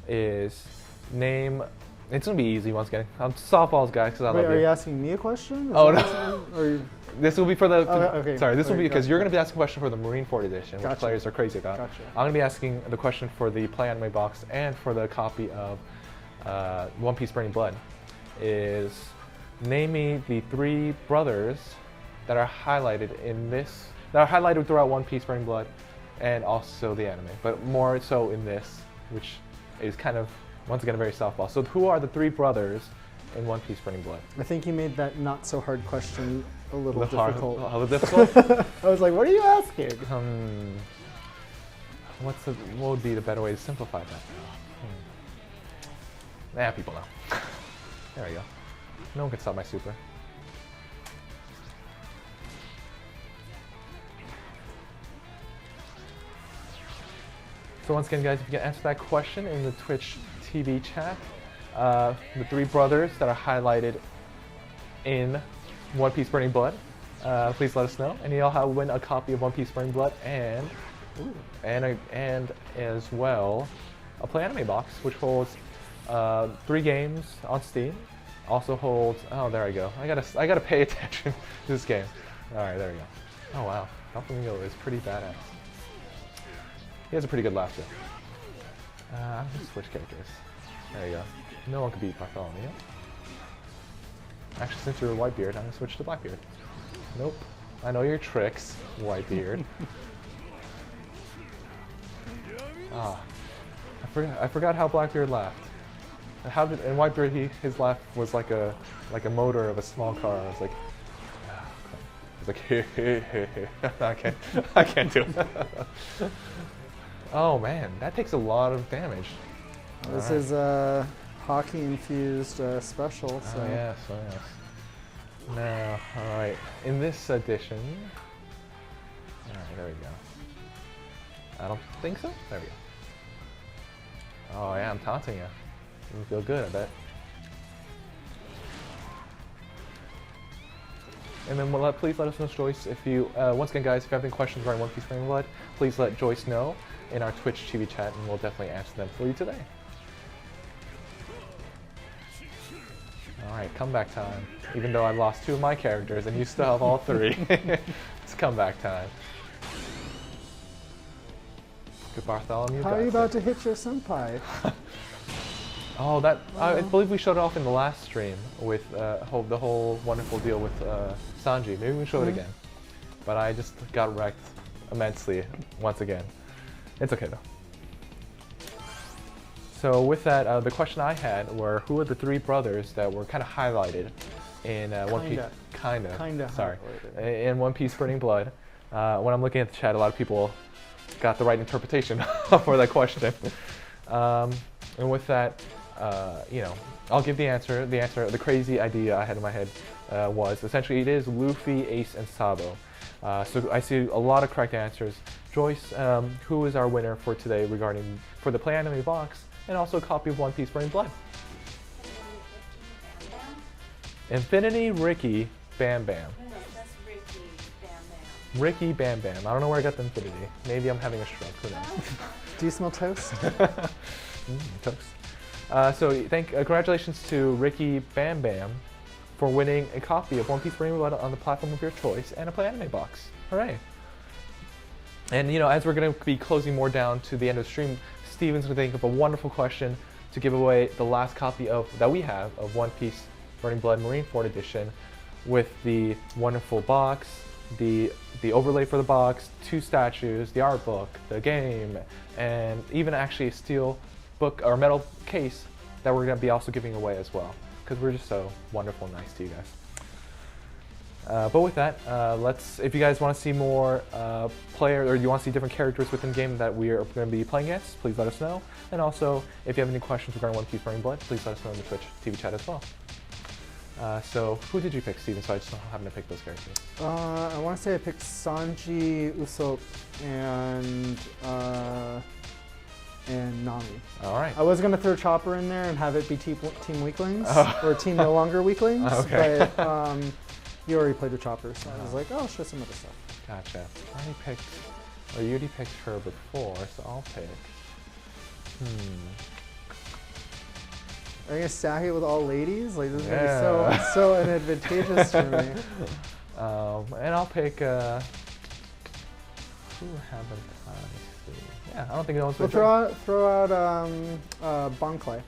[SPEAKER 4] is name. It's gonna be easy once again. I'm softballs, guys, because I love you.
[SPEAKER 5] Are you asking me a question?
[SPEAKER 4] Oh no.
[SPEAKER 5] Or
[SPEAKER 4] this will be for the.
[SPEAKER 5] okay.
[SPEAKER 4] Sorry, this will be because
[SPEAKER 5] gotcha.
[SPEAKER 4] you're gonna be asking a question for the Marineford edition, which players are crazy about.
[SPEAKER 5] Gotcha.
[SPEAKER 4] I'm gonna be asking the question for the Play Anime box and for the copy of One Piece Burning Blood. Is name me the 3 brothers that are highlighted in this. That are highlighted throughout One Piece Burning Blood, and also the anime, but more so in this, which is kind of once again a very softball. So who are the 3 brothers in One Piece Burning Blood?
[SPEAKER 5] I think you made that not so hard question a little difficult.
[SPEAKER 4] A little difficult?
[SPEAKER 5] I was like, what are you asking?
[SPEAKER 4] What would be the better way to simplify that? Nah, people know. There we go. No one can stop my super. So once again, guys, if you can answer that question in the Twitch TV chat, the 3 brothers that are highlighted in One Piece Burning Blood, please let us know. And you'll win a copy of One Piece Burning Blood and as well a Play Anime box, which holds 3 games on Steam. Also holds. Oh, there I go. I gotta pay attention to this game. All right, there we go. Oh wow, Doflamingo is pretty badass. He has a pretty good laugh too. I'm gonna switch characters. There you go. No one can beat Bartholomew. Actually, since you're Whitebeard, I'm gonna switch to Blackbeard. Nope. I know your tricks, Whitebeard. I forgot how Blackbeard laughed. And Whitebeard, his laugh was like a motor of a small car. I was like, I can't do it. Oh man, that takes a lot of damage.
[SPEAKER 5] This is a hockey-infused special. So.
[SPEAKER 4] Oh yes, oh yes. Now, all right. In this edition, all right, there we go. I don't think so. There we go. Oh yeah, I'm taunting you. You feel good, I bet. And then please let us know, Joyce, if you, once again guys, if you have any questions regarding One Piece Burning Blood, please let Joyce know in our Twitch TV chat and we'll definitely answer them for you today. Alright, comeback time. Even though I lost 2 of my characters and you still have all 3. It's comeback time. Good Bartholomew.
[SPEAKER 5] How are you about to hit your senpai?
[SPEAKER 4] Oh, that I believe we showed it off in the last stream with the whole wonderful deal with Sanji. Maybe we can show it again. But I just got wrecked immensely once again. It's okay though. So with that, the question I had were who are the 3 brothers that were kind of highlighted in One Piece? Kinda. Sorry, in One Piece Burning Blood. When I'm looking at the chat, a lot of people got the right interpretation for that question. And with that, you know, I'll give the answer. The crazy idea I had in my head was essentially it is Luffy, Ace, and Sabo. So I see a lot of correct answers. Joyce, who is our winner for today for the Play Anime box and also a copy of One Piece Burning Blood? Infinity Ricky Bam Bam.
[SPEAKER 6] No, that's Ricky Bam Bam.
[SPEAKER 4] Ricky Bam Bam. I don't know where I got the infinity. Maybe I'm having a stroke. Who knows?
[SPEAKER 5] Do you smell toast?
[SPEAKER 4] Toast. So congratulations to Ricky Bam Bam for winning a copy of One Piece Burning Blood on the platform of your choice and a Play Anime box. Hooray! And you know, as we're going to be closing more down to the end of the stream, Steven's going to think of a wonderful question to give away the last copy that we have of One Piece Burning Blood Marineford Edition with the wonderful box, the overlay for the box, 2 statues, the art book, the game, and even actually a steel book or metal case that we're going to be also giving away as well because we're just so wonderful and nice to you guys. But with that, if you guys want to see more or you want to see different characters within the game that we are going to be playing against, please let us know. And also, if you have any questions regarding One Piece Burning Blood, please let us know in the Twitch TV chat as well. So, who did you pick, Steven? So I just don't happen to pick those characters.
[SPEAKER 5] I want to say I picked Sanji, Usopp, and Nami.
[SPEAKER 4] All right.
[SPEAKER 5] I was gonna throw Chopper in there and have it be Team Weaklings or Team No Longer Weaklings,
[SPEAKER 4] Okay.
[SPEAKER 5] but you already played with Chopper, so I was like, oh, I'll show some other stuff.
[SPEAKER 4] Gotcha. I already picked, or you already picked her before, so I'll pick.
[SPEAKER 5] Are you gonna stack it with all ladies? Like this is
[SPEAKER 4] Yeah.
[SPEAKER 5] gonna be so inadvantageous for me.
[SPEAKER 4] And I'll pick. Who haven't I seen? Yeah, I don't think no one's.
[SPEAKER 5] We'll throw out Bonclay.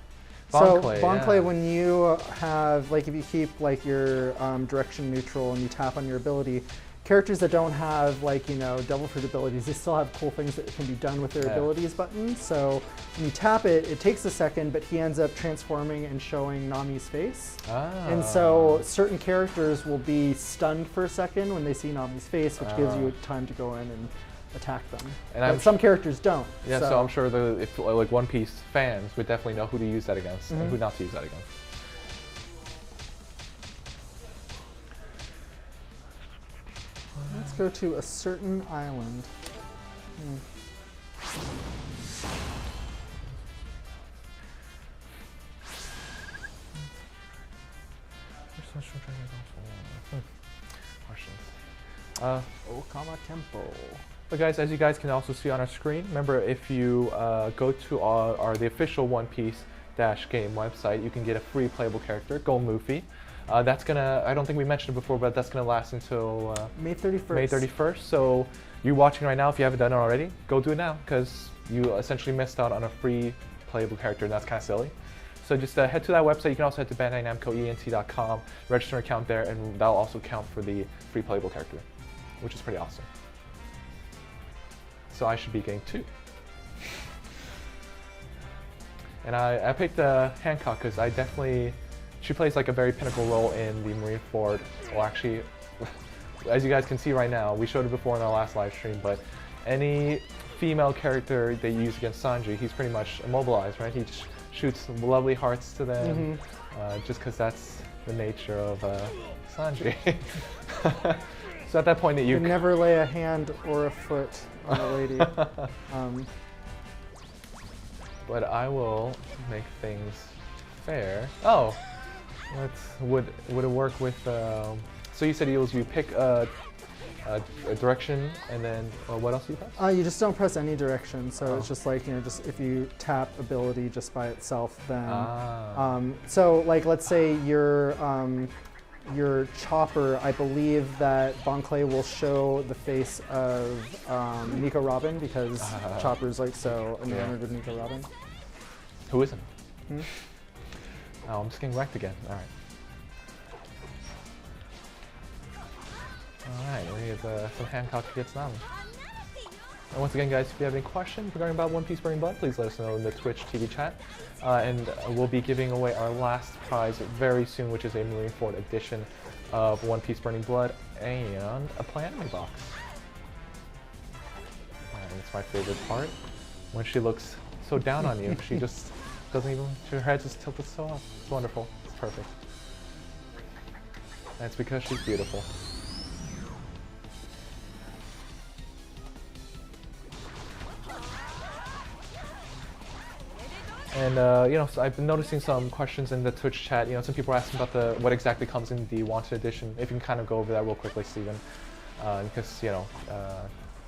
[SPEAKER 4] Bonclay,
[SPEAKER 5] So Bonclay,
[SPEAKER 4] yeah.
[SPEAKER 5] when you have like if you keep like your direction neutral and you tap on your ability, characters that don't have like devil fruit abilities, they still have cool things that can be done with their abilities button. So when you tap it, it takes a second, but he ends up transforming and showing Nami's face. And so certain characters will be stunned for a second when they see Nami's face, which gives you time to go in and attack them. And some characters don't.
[SPEAKER 4] Yeah, so I'm sure if like One Piece fans would definitely know who to use that against and who not to use that against.
[SPEAKER 5] Let's go to a certain island.
[SPEAKER 4] Questions.
[SPEAKER 5] Okama Temple.
[SPEAKER 4] But guys, as you guys can also see on our screen, remember if you go to the official One Piece game website, you can get a free playable character, Golden Luffy. That's gonna, I don't think we mentioned it before, but that's gonna last until
[SPEAKER 5] May 31st.
[SPEAKER 4] May 31st. So you're watching right now, if you haven't done it already, go do it now, because you essentially missed out on a free playable character, and that's kind of silly. So just head to that website. You can also head to Bandai Namco ENT.com, register an account there, and that'll also count for the free playable character, which is pretty awesome. So I should be getting 2. And I picked Hancock because she plays like a very pinnacle role in the Marineford. Well, actually, as you guys can see right now, we showed it before in our last live stream, but any female character that you use against Sanji, he's pretty much immobilized, right? He just shoots some lovely hearts to them, just because that's the nature of Sanji. So at that point that you
[SPEAKER 5] can never lay a hand or a foot on a lady.
[SPEAKER 4] But I will make things fair. Oh, would it work with? So you said you pick a direction and then what else do you press?
[SPEAKER 5] You just don't press any direction. So it's just like just if you tap ability just by itself, then so like let's say your Chopper, I believe that Bonclay will show the face of Nico Robin because Chopper's like so enamored with Nico Robin.
[SPEAKER 4] Who isn't? Oh, I'm just getting wrecked again. All right. All right, we have some Hancock against Nami. And once again, guys, if you have any questions regarding about One Piece Burning Blood, please let us know in the Twitch TV chat. And we'll be giving away our last prize very soon, which is a Marineford edition of One Piece Burning Blood and a Play Anime box. And it's my favorite part. When she looks so down on you, she just doesn't even, her head just tilted so up. It's wonderful. It's perfect. And it's because she's beautiful. And so I've been noticing some questions in the Twitch chat. Some people are asking about what exactly comes in the Wanted edition. If you can kind of go over that real quickly, Steven, because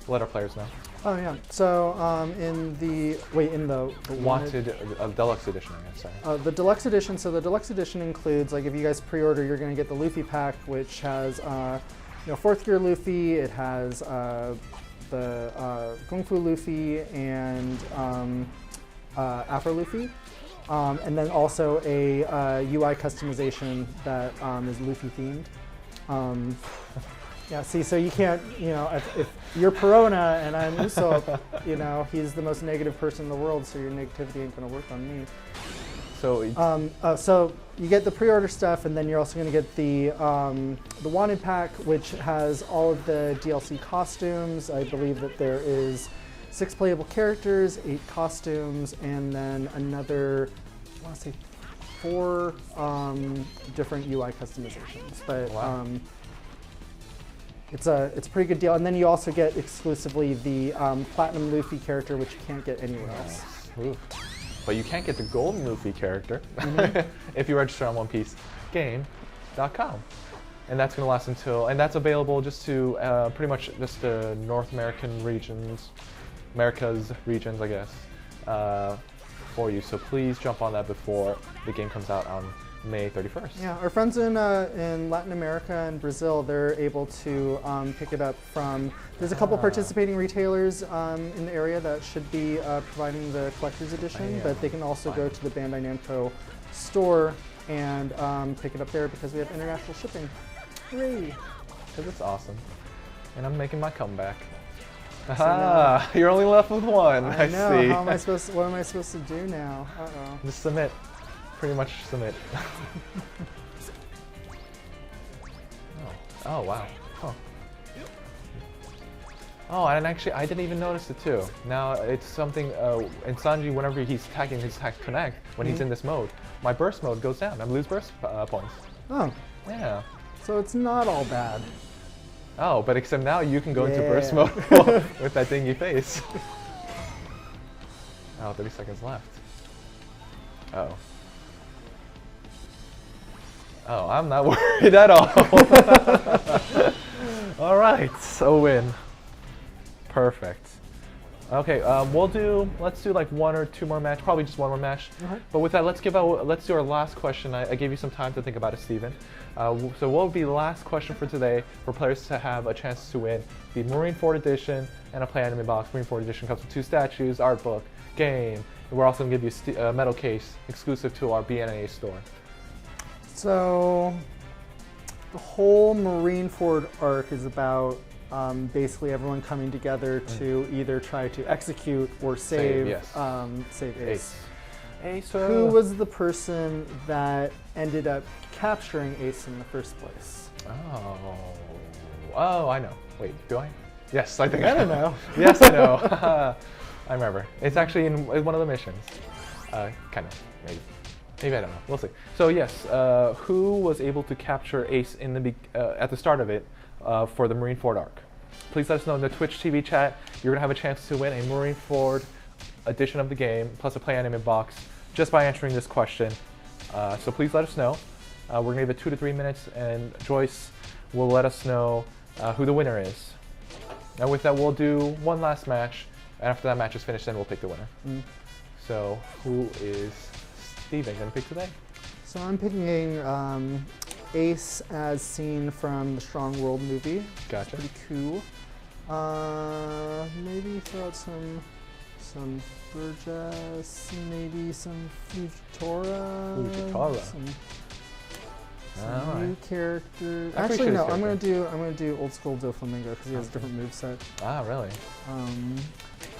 [SPEAKER 4] let our players know.
[SPEAKER 5] Oh yeah. So in the
[SPEAKER 4] Wanted Deluxe edition, I guess. Sorry.
[SPEAKER 5] The Deluxe edition. So the Deluxe edition includes like if you guys pre-order, you're going to get the Luffy pack, which has 4th gear Luffy. It has the Kung Fu Luffy and Afro Luffy, and then also a UI customization that is Luffy themed. Yeah, see, so you can't, if you're Perona and I'm Usopp, he's the most negative person in the world, so your negativity ain't gonna work on me.
[SPEAKER 4] So,
[SPEAKER 5] so you get the pre-order stuff, and then you're also gonna get the Wanted pack, which has all of the DLC costumes. I believe that there is 6 playable characters, 8 costumes, and then another, I want to say 4 different UI customizations. But
[SPEAKER 4] wow.
[SPEAKER 5] It's a pretty good deal. And then you also get exclusively the Platinum Luffy character, which you can't get anywhere else.
[SPEAKER 4] Ooh. but you can't get the golden Luffy character if you register on OnePieceGame.com. And that's going to last until, and that's available just to pretty much just the North American regions, America's regions, I guess, for you. So please jump on that before the game comes out on May 31st.
[SPEAKER 5] Yeah, our friends in Latin America and Brazil, they're able to pick it up from, there's a couple participating retailers in the area that should be providing the collector's edition, but they can also go to the Bandai Namco store and pick it up there because we have international shipping. Hooray!
[SPEAKER 4] Because it's awesome. And I'm making my comeback. Aha! You're only left with one. I
[SPEAKER 5] know.
[SPEAKER 4] see.
[SPEAKER 5] How am I supposed to, what am I supposed to do now? Uh-oh.
[SPEAKER 4] Just submit. Pretty much submit. Oh, wow. Huh. Oh, and actually, I didn't even notice it too. Now, it's something, in Sanji, whenever he's attacking his attack connect, when he's in this mode, my burst mode goes down. I lose burst points.
[SPEAKER 5] Oh.
[SPEAKER 4] Yeah.
[SPEAKER 5] So it's not all bad.
[SPEAKER 4] Oh, but except now you can go into burst mode with that dingy face. Oh, 30 seconds left. Uh-oh. Oh, I'm not worried at all. All right, so win. Perfect. Okay, let's do like one or two more match, probably just one more match. But with that, let's do our last question. I gave you some time to think about it, Steven. So what would be the last question for today for players to have a chance to win the Marineford Edition and a Play Anime box? Marineford Edition comes with 2 statues, art book, game. And we're also going to give you a metal case exclusive to our BNA store.
[SPEAKER 5] So the whole Marineford arc is about basically everyone coming together to either try to execute or save Ace.
[SPEAKER 4] Ace.
[SPEAKER 5] Who was the person that ended up capturing Ace in the first place?
[SPEAKER 4] Oh, I know. Wait, do I? Yes, I think
[SPEAKER 5] I don't know.
[SPEAKER 4] Yes, I know. I remember. It's actually in one of the missions. Kind of, maybe. Maybe, I don't know. We'll see. So yes, who was able to capture Ace in the at the start of it for the Marineford arc? Please let us know in the Twitch TV chat. You're gonna have a chance to win a Marineford edition of the game plus a Play Anime box just by answering this question. So please let us know. We're gonna give it 2 to 3 minutes, and Joyce will let us know who the winner is. And with that, we'll do one last match. And after that match is finished, then we'll pick the winner. So who is Steven gonna pick today?
[SPEAKER 5] So I'm picking Ace as seen from the Strong World movie.
[SPEAKER 4] Gotcha.
[SPEAKER 5] It's pretty cool. Maybe throw out some Burgess, maybe some Fujitora. Some new character. Actually, no. I'm gonna do old school Doflamingo because he has a different moveset.
[SPEAKER 4] Ah, really?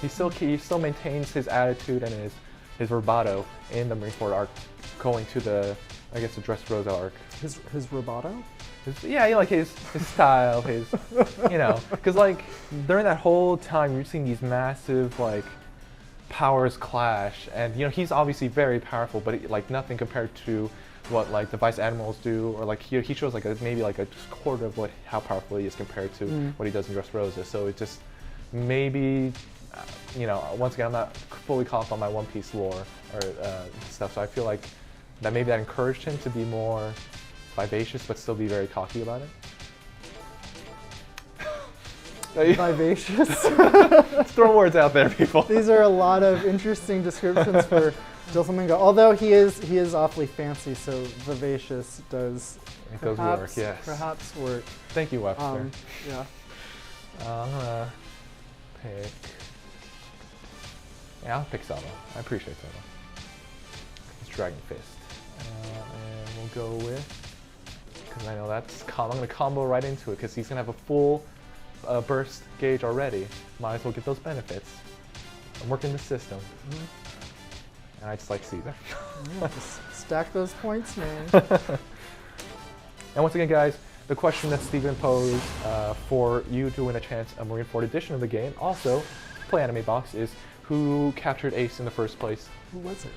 [SPEAKER 4] He still maintains his attitude and his bravado in the Marineford arc, going to the, I guess, the Dressrosa arc.
[SPEAKER 5] His bravado?
[SPEAKER 4] Yeah, like his style, his, because like during that whole time you're seeing these massive like powers clash, and he's obviously very powerful, but like nothing compared to what like the Vice Admirals do, or like he shows like maybe like a quarter of how powerful he is compared to what he does in Dressrosa. So it just maybe. Once again, I'm not fully caught up on my One Piece lore or stuff, so I feel like that maybe that encouraged him to be more vivacious, but still be very cocky about it.
[SPEAKER 5] Vivacious?
[SPEAKER 4] Let's throw words out there, people.
[SPEAKER 5] These are a lot of interesting descriptions for Doflamingo. Although he is awfully fancy, so vivacious does
[SPEAKER 4] work. Yes.
[SPEAKER 5] Perhaps work.
[SPEAKER 4] Thank you, Webster.
[SPEAKER 5] Yeah.
[SPEAKER 4] I'm gonna pick. Yeah, I'll pick Selma. I appreciate Selma. It's Dragon Fist. And we'll go with, because I know that's I'm going to combo right into it because he's going to have a full burst gauge already. Might as well get those benefits. I'm working the system. And I just like Caesar.
[SPEAKER 5] Yeah, just stack those points, man.
[SPEAKER 4] And once again, guys, the question that Steven posed for you to win a chance at Marineford edition of the game, also Play Anime box, is who captured Ace in the first place?
[SPEAKER 5] Who was it?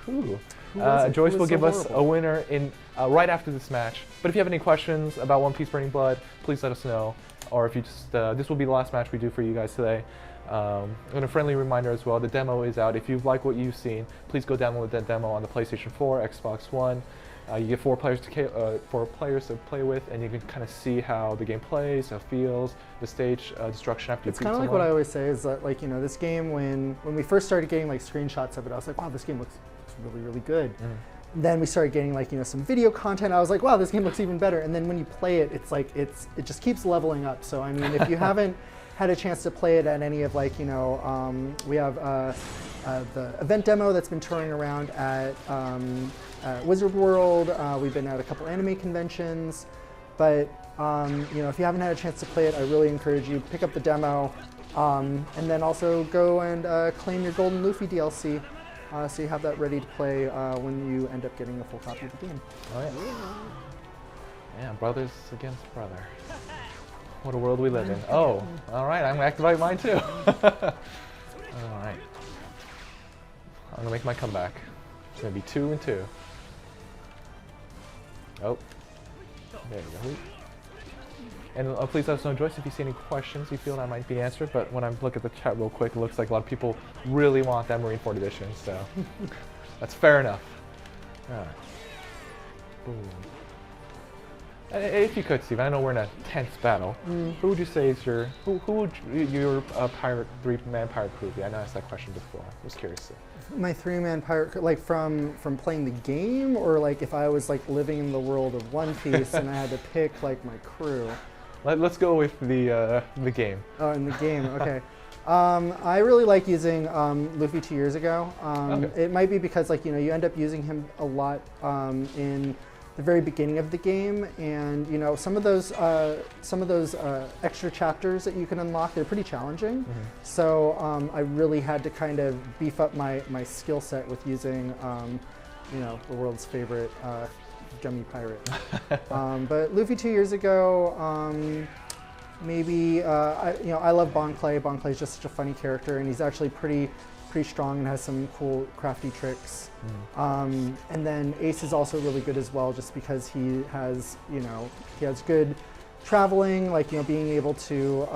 [SPEAKER 4] Who?
[SPEAKER 5] Was it?
[SPEAKER 4] Joyce
[SPEAKER 5] Who
[SPEAKER 4] will
[SPEAKER 5] was
[SPEAKER 4] give
[SPEAKER 5] so
[SPEAKER 4] us
[SPEAKER 5] horrible?
[SPEAKER 4] a winner in right after this match. But if you have any questions about One Piece Burning Blood, please let us know. Or if you just, this will be the last match we do for you guys today. And a friendly reminder as well, the demo is out. If you like what you've seen, please go download that demo on the PlayStation 4, Xbox One. You get 4 players to play with, and you can kind of see how the game plays, how it feels, the stage destruction after you
[SPEAKER 5] It's
[SPEAKER 4] beat
[SPEAKER 5] kind of like
[SPEAKER 4] someone.
[SPEAKER 5] what I always say is that, like, you know, this game, when we first started getting like screenshots of it, I was like, wow, this game looks really, really good. Then we started getting, like, you know, some video content. I was like, wow, this game looks even better. And then when you play it, it's like it just keeps leveling up. So I mean, if you haven't had a chance to play it at any of, like, you know, we have the event demo that's been touring around at Wizard World. We've been at a couple anime conventions, but you know, if you haven't had a chance to play it, I really encourage you pick up the demo, and then also go and claim your Golden Luffy DLC, so you have that ready to play when you end up getting a full copy of the game.
[SPEAKER 4] Oh, yeah. Yeah, brothers against brother. What a world we live in. Oh, all right, I'm gonna activate mine too. All right. I'm gonna make my comeback. It's gonna be 2 and 2. Oh, there you go. And please let us know, Joyce, if you see any questions you feel that might be answered. But when I look at the chat real quick, it looks like a lot of people really want that Marineford edition, so that's fair enough. All right. Boom. If you could, Steve, I know we're in a tense battle. Who would you say is your pirate 3-man pirate crew be? I know I asked that question before. I was curious.
[SPEAKER 5] My 3-man pirate crew, like from playing the game, or like if I was like living in the world of One Piece and I had to pick like my crew.
[SPEAKER 4] Let's go with the game.
[SPEAKER 5] Oh, in the game, okay. I really like using Luffy 2 years ago.
[SPEAKER 4] Okay.
[SPEAKER 5] It might be because, like, you know, you end up using him a lot in the very beginning of the game, and you know, some of those extra chapters that you can unlock, they're pretty challenging. So I really had to kind of beef up my skill set with using you know, the world's favorite gummy pirate. But Luffy 2 years ago, maybe you know, I love Bon Clay. Bon Clay is just such a funny character, and he's actually pretty strong and has some cool crafty tricks. And then Ace is also really good as well, just because he has, you know, he has good traveling, like, you know, being able to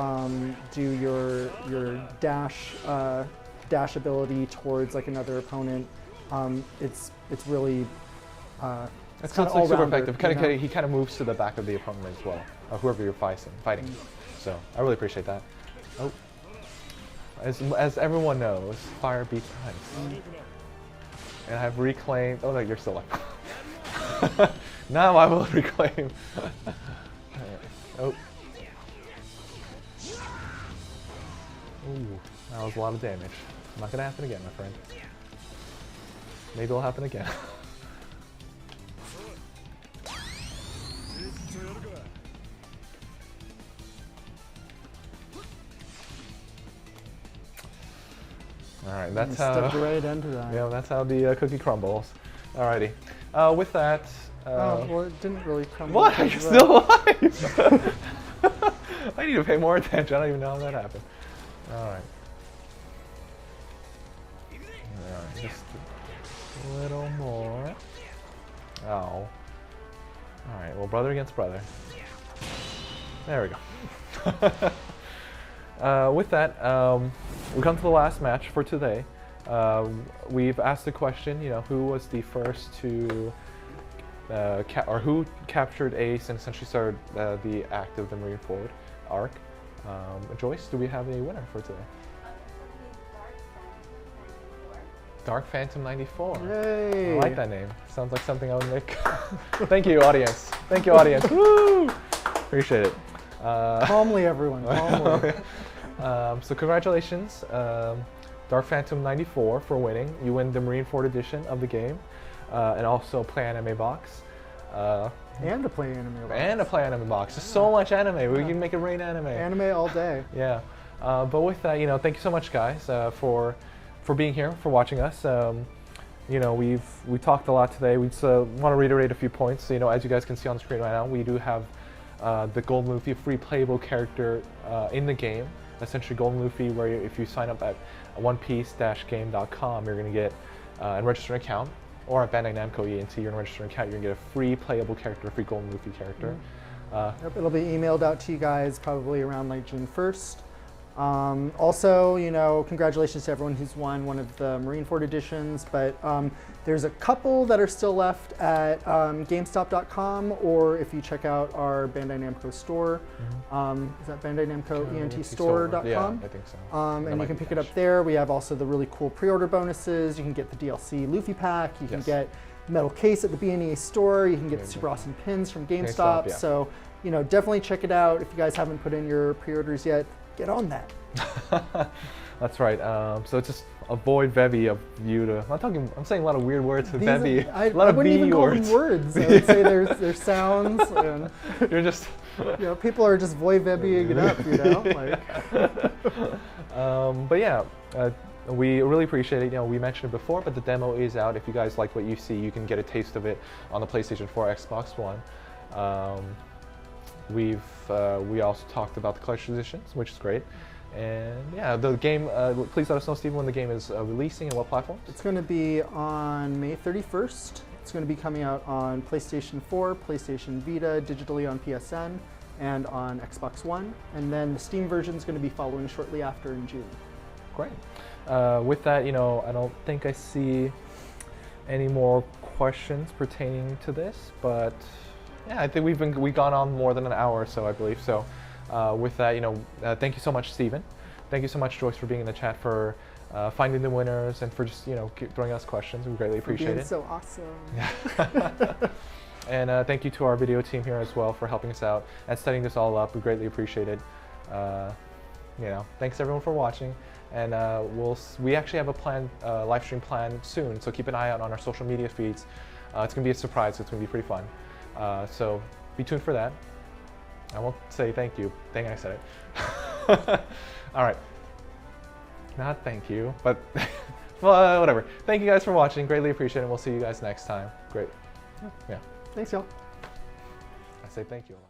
[SPEAKER 5] do your dash ability towards like another opponent. It's really
[SPEAKER 4] It's
[SPEAKER 5] kind of
[SPEAKER 4] like super
[SPEAKER 5] all-rounder,
[SPEAKER 4] effective. He kind of moves to the back of the opponent as well, whoever you're fighting. So I really appreciate that. Oh. As everyone knows, fire beats ice. And I've reclaimed. Oh no, you're still alive. Now I will reclaim. Oh. Ooh, that was a lot of damage. Not gonna happen again, my friend. Maybe it'll happen again. All right, that's how.
[SPEAKER 5] stepped right into that.
[SPEAKER 4] Yeah, that's how the cookie crumbles. Alrighty. With that.
[SPEAKER 5] Oh, well, it didn't really crumble.
[SPEAKER 4] What? Are you
[SPEAKER 5] because of
[SPEAKER 4] still alive? I need to pay more attention. I don't even know how that happened. Alright. Alright, just a little more. Oh. Alright, well, brother against brother. There we go. With that, we come to the last match for today. We've asked the question, you know, who was the first to, or who captured Ace and essentially started the act of the Marineford arc. Joyce, do we have a winner for today? Dark Phantom 94.
[SPEAKER 5] Yay!
[SPEAKER 4] I like that name. Sounds like something I would make. Thank you, audience. Thank you, audience. Woo! Appreciate it.
[SPEAKER 5] Calmly, everyone. Calmly.
[SPEAKER 4] So congratulations, Dark Phantom 94 for winning. You win the Marineford edition of the game, and also Play Anime box.
[SPEAKER 5] And to play anime.
[SPEAKER 4] And a Play Anime box. There's so much anime. We can make it rain anime.
[SPEAKER 5] Anime all day.
[SPEAKER 4] Yeah. But with that, you know, thank you so much, guys, for being here, for watching us. You know, we talked a lot today. We just want to reiterate a few points. You know, as you guys can see on the screen right now, we do have the Golden Luffy free playable character in the game. Essentially, Golden Luffy, where if you sign up at onepiece-game.com, you're going to get and register an account, or at Bandai Namco ENT, you're going to register an account. You're going to get a free playable character, a free Golden Luffy character.
[SPEAKER 5] Yep, it'll be emailed out to you guys probably around like June 1st. Also, you know, congratulations to everyone who's won one of the Marineford editions, but there's a couple that are still left at GameStop.com, or if you check out our Bandai Namco store, is that Bandai Namco ENTstore.com?
[SPEAKER 4] Yeah, I think so.
[SPEAKER 5] And you can pick it up there. We have also the really cool pre-order bonuses. You can get the DLC Luffy pack. You can get the metal case at the B&E store. You can get the super awesome pins from GameStop.
[SPEAKER 4] yeah.
[SPEAKER 5] So, you know, definitely check it out. If you guys haven't put in your pre-orders yet, get on that.
[SPEAKER 4] That's right. So just avoid Vevi of you to. I'm saying a lot of weird words with Vevi.
[SPEAKER 5] I
[SPEAKER 4] A lot of
[SPEAKER 5] wouldn't
[SPEAKER 4] V
[SPEAKER 5] even call
[SPEAKER 4] words.
[SPEAKER 5] them words. I would say there's sounds. And,
[SPEAKER 4] You're just.
[SPEAKER 5] you know, people are just void Veviing it up. You know, like.
[SPEAKER 4] But yeah. We really appreciate it. You know, we mentioned it before, but the demo is out. If you guys like what you see, you can get a taste of it on the PlayStation 4, Xbox One. We also talked about the collector's editions, which is great. And yeah, the game, please let us know, Stephen, when the game is releasing and what platforms?
[SPEAKER 5] It's going to be on May 31st. It's going to be coming out on PlayStation 4, PlayStation Vita, digitally on PSN, and on Xbox One. And then the Steam version is going to be following shortly after in June.
[SPEAKER 4] Great. With that, you know, I don't think I see any more questions pertaining to this, but yeah, I think we've gone on more than an hour or so, I believe. So with that, you know, thank you so much, Stephen. Thank you so much, Joyce, for being in the chat, for finding the winners, and for just, you know, throwing us questions. We greatly appreciate it.
[SPEAKER 5] So awesome.
[SPEAKER 4] And thank you to our video team here as well for helping us out and setting this all up. We greatly appreciate it. You know, thanks everyone for watching. And we actually have a planned live stream planned soon, so keep an eye out on our social media feeds. It's gonna be a surprise. It's gonna be pretty fun. So be tuned for that. I won't say thank you. Dang, I said it. All right. Not thank you, but well, whatever. Thank you guys for watching. Greatly appreciate it. We'll see you guys next time. Great. Yeah.
[SPEAKER 5] Thanks, y'all.
[SPEAKER 4] I say thank you a lot.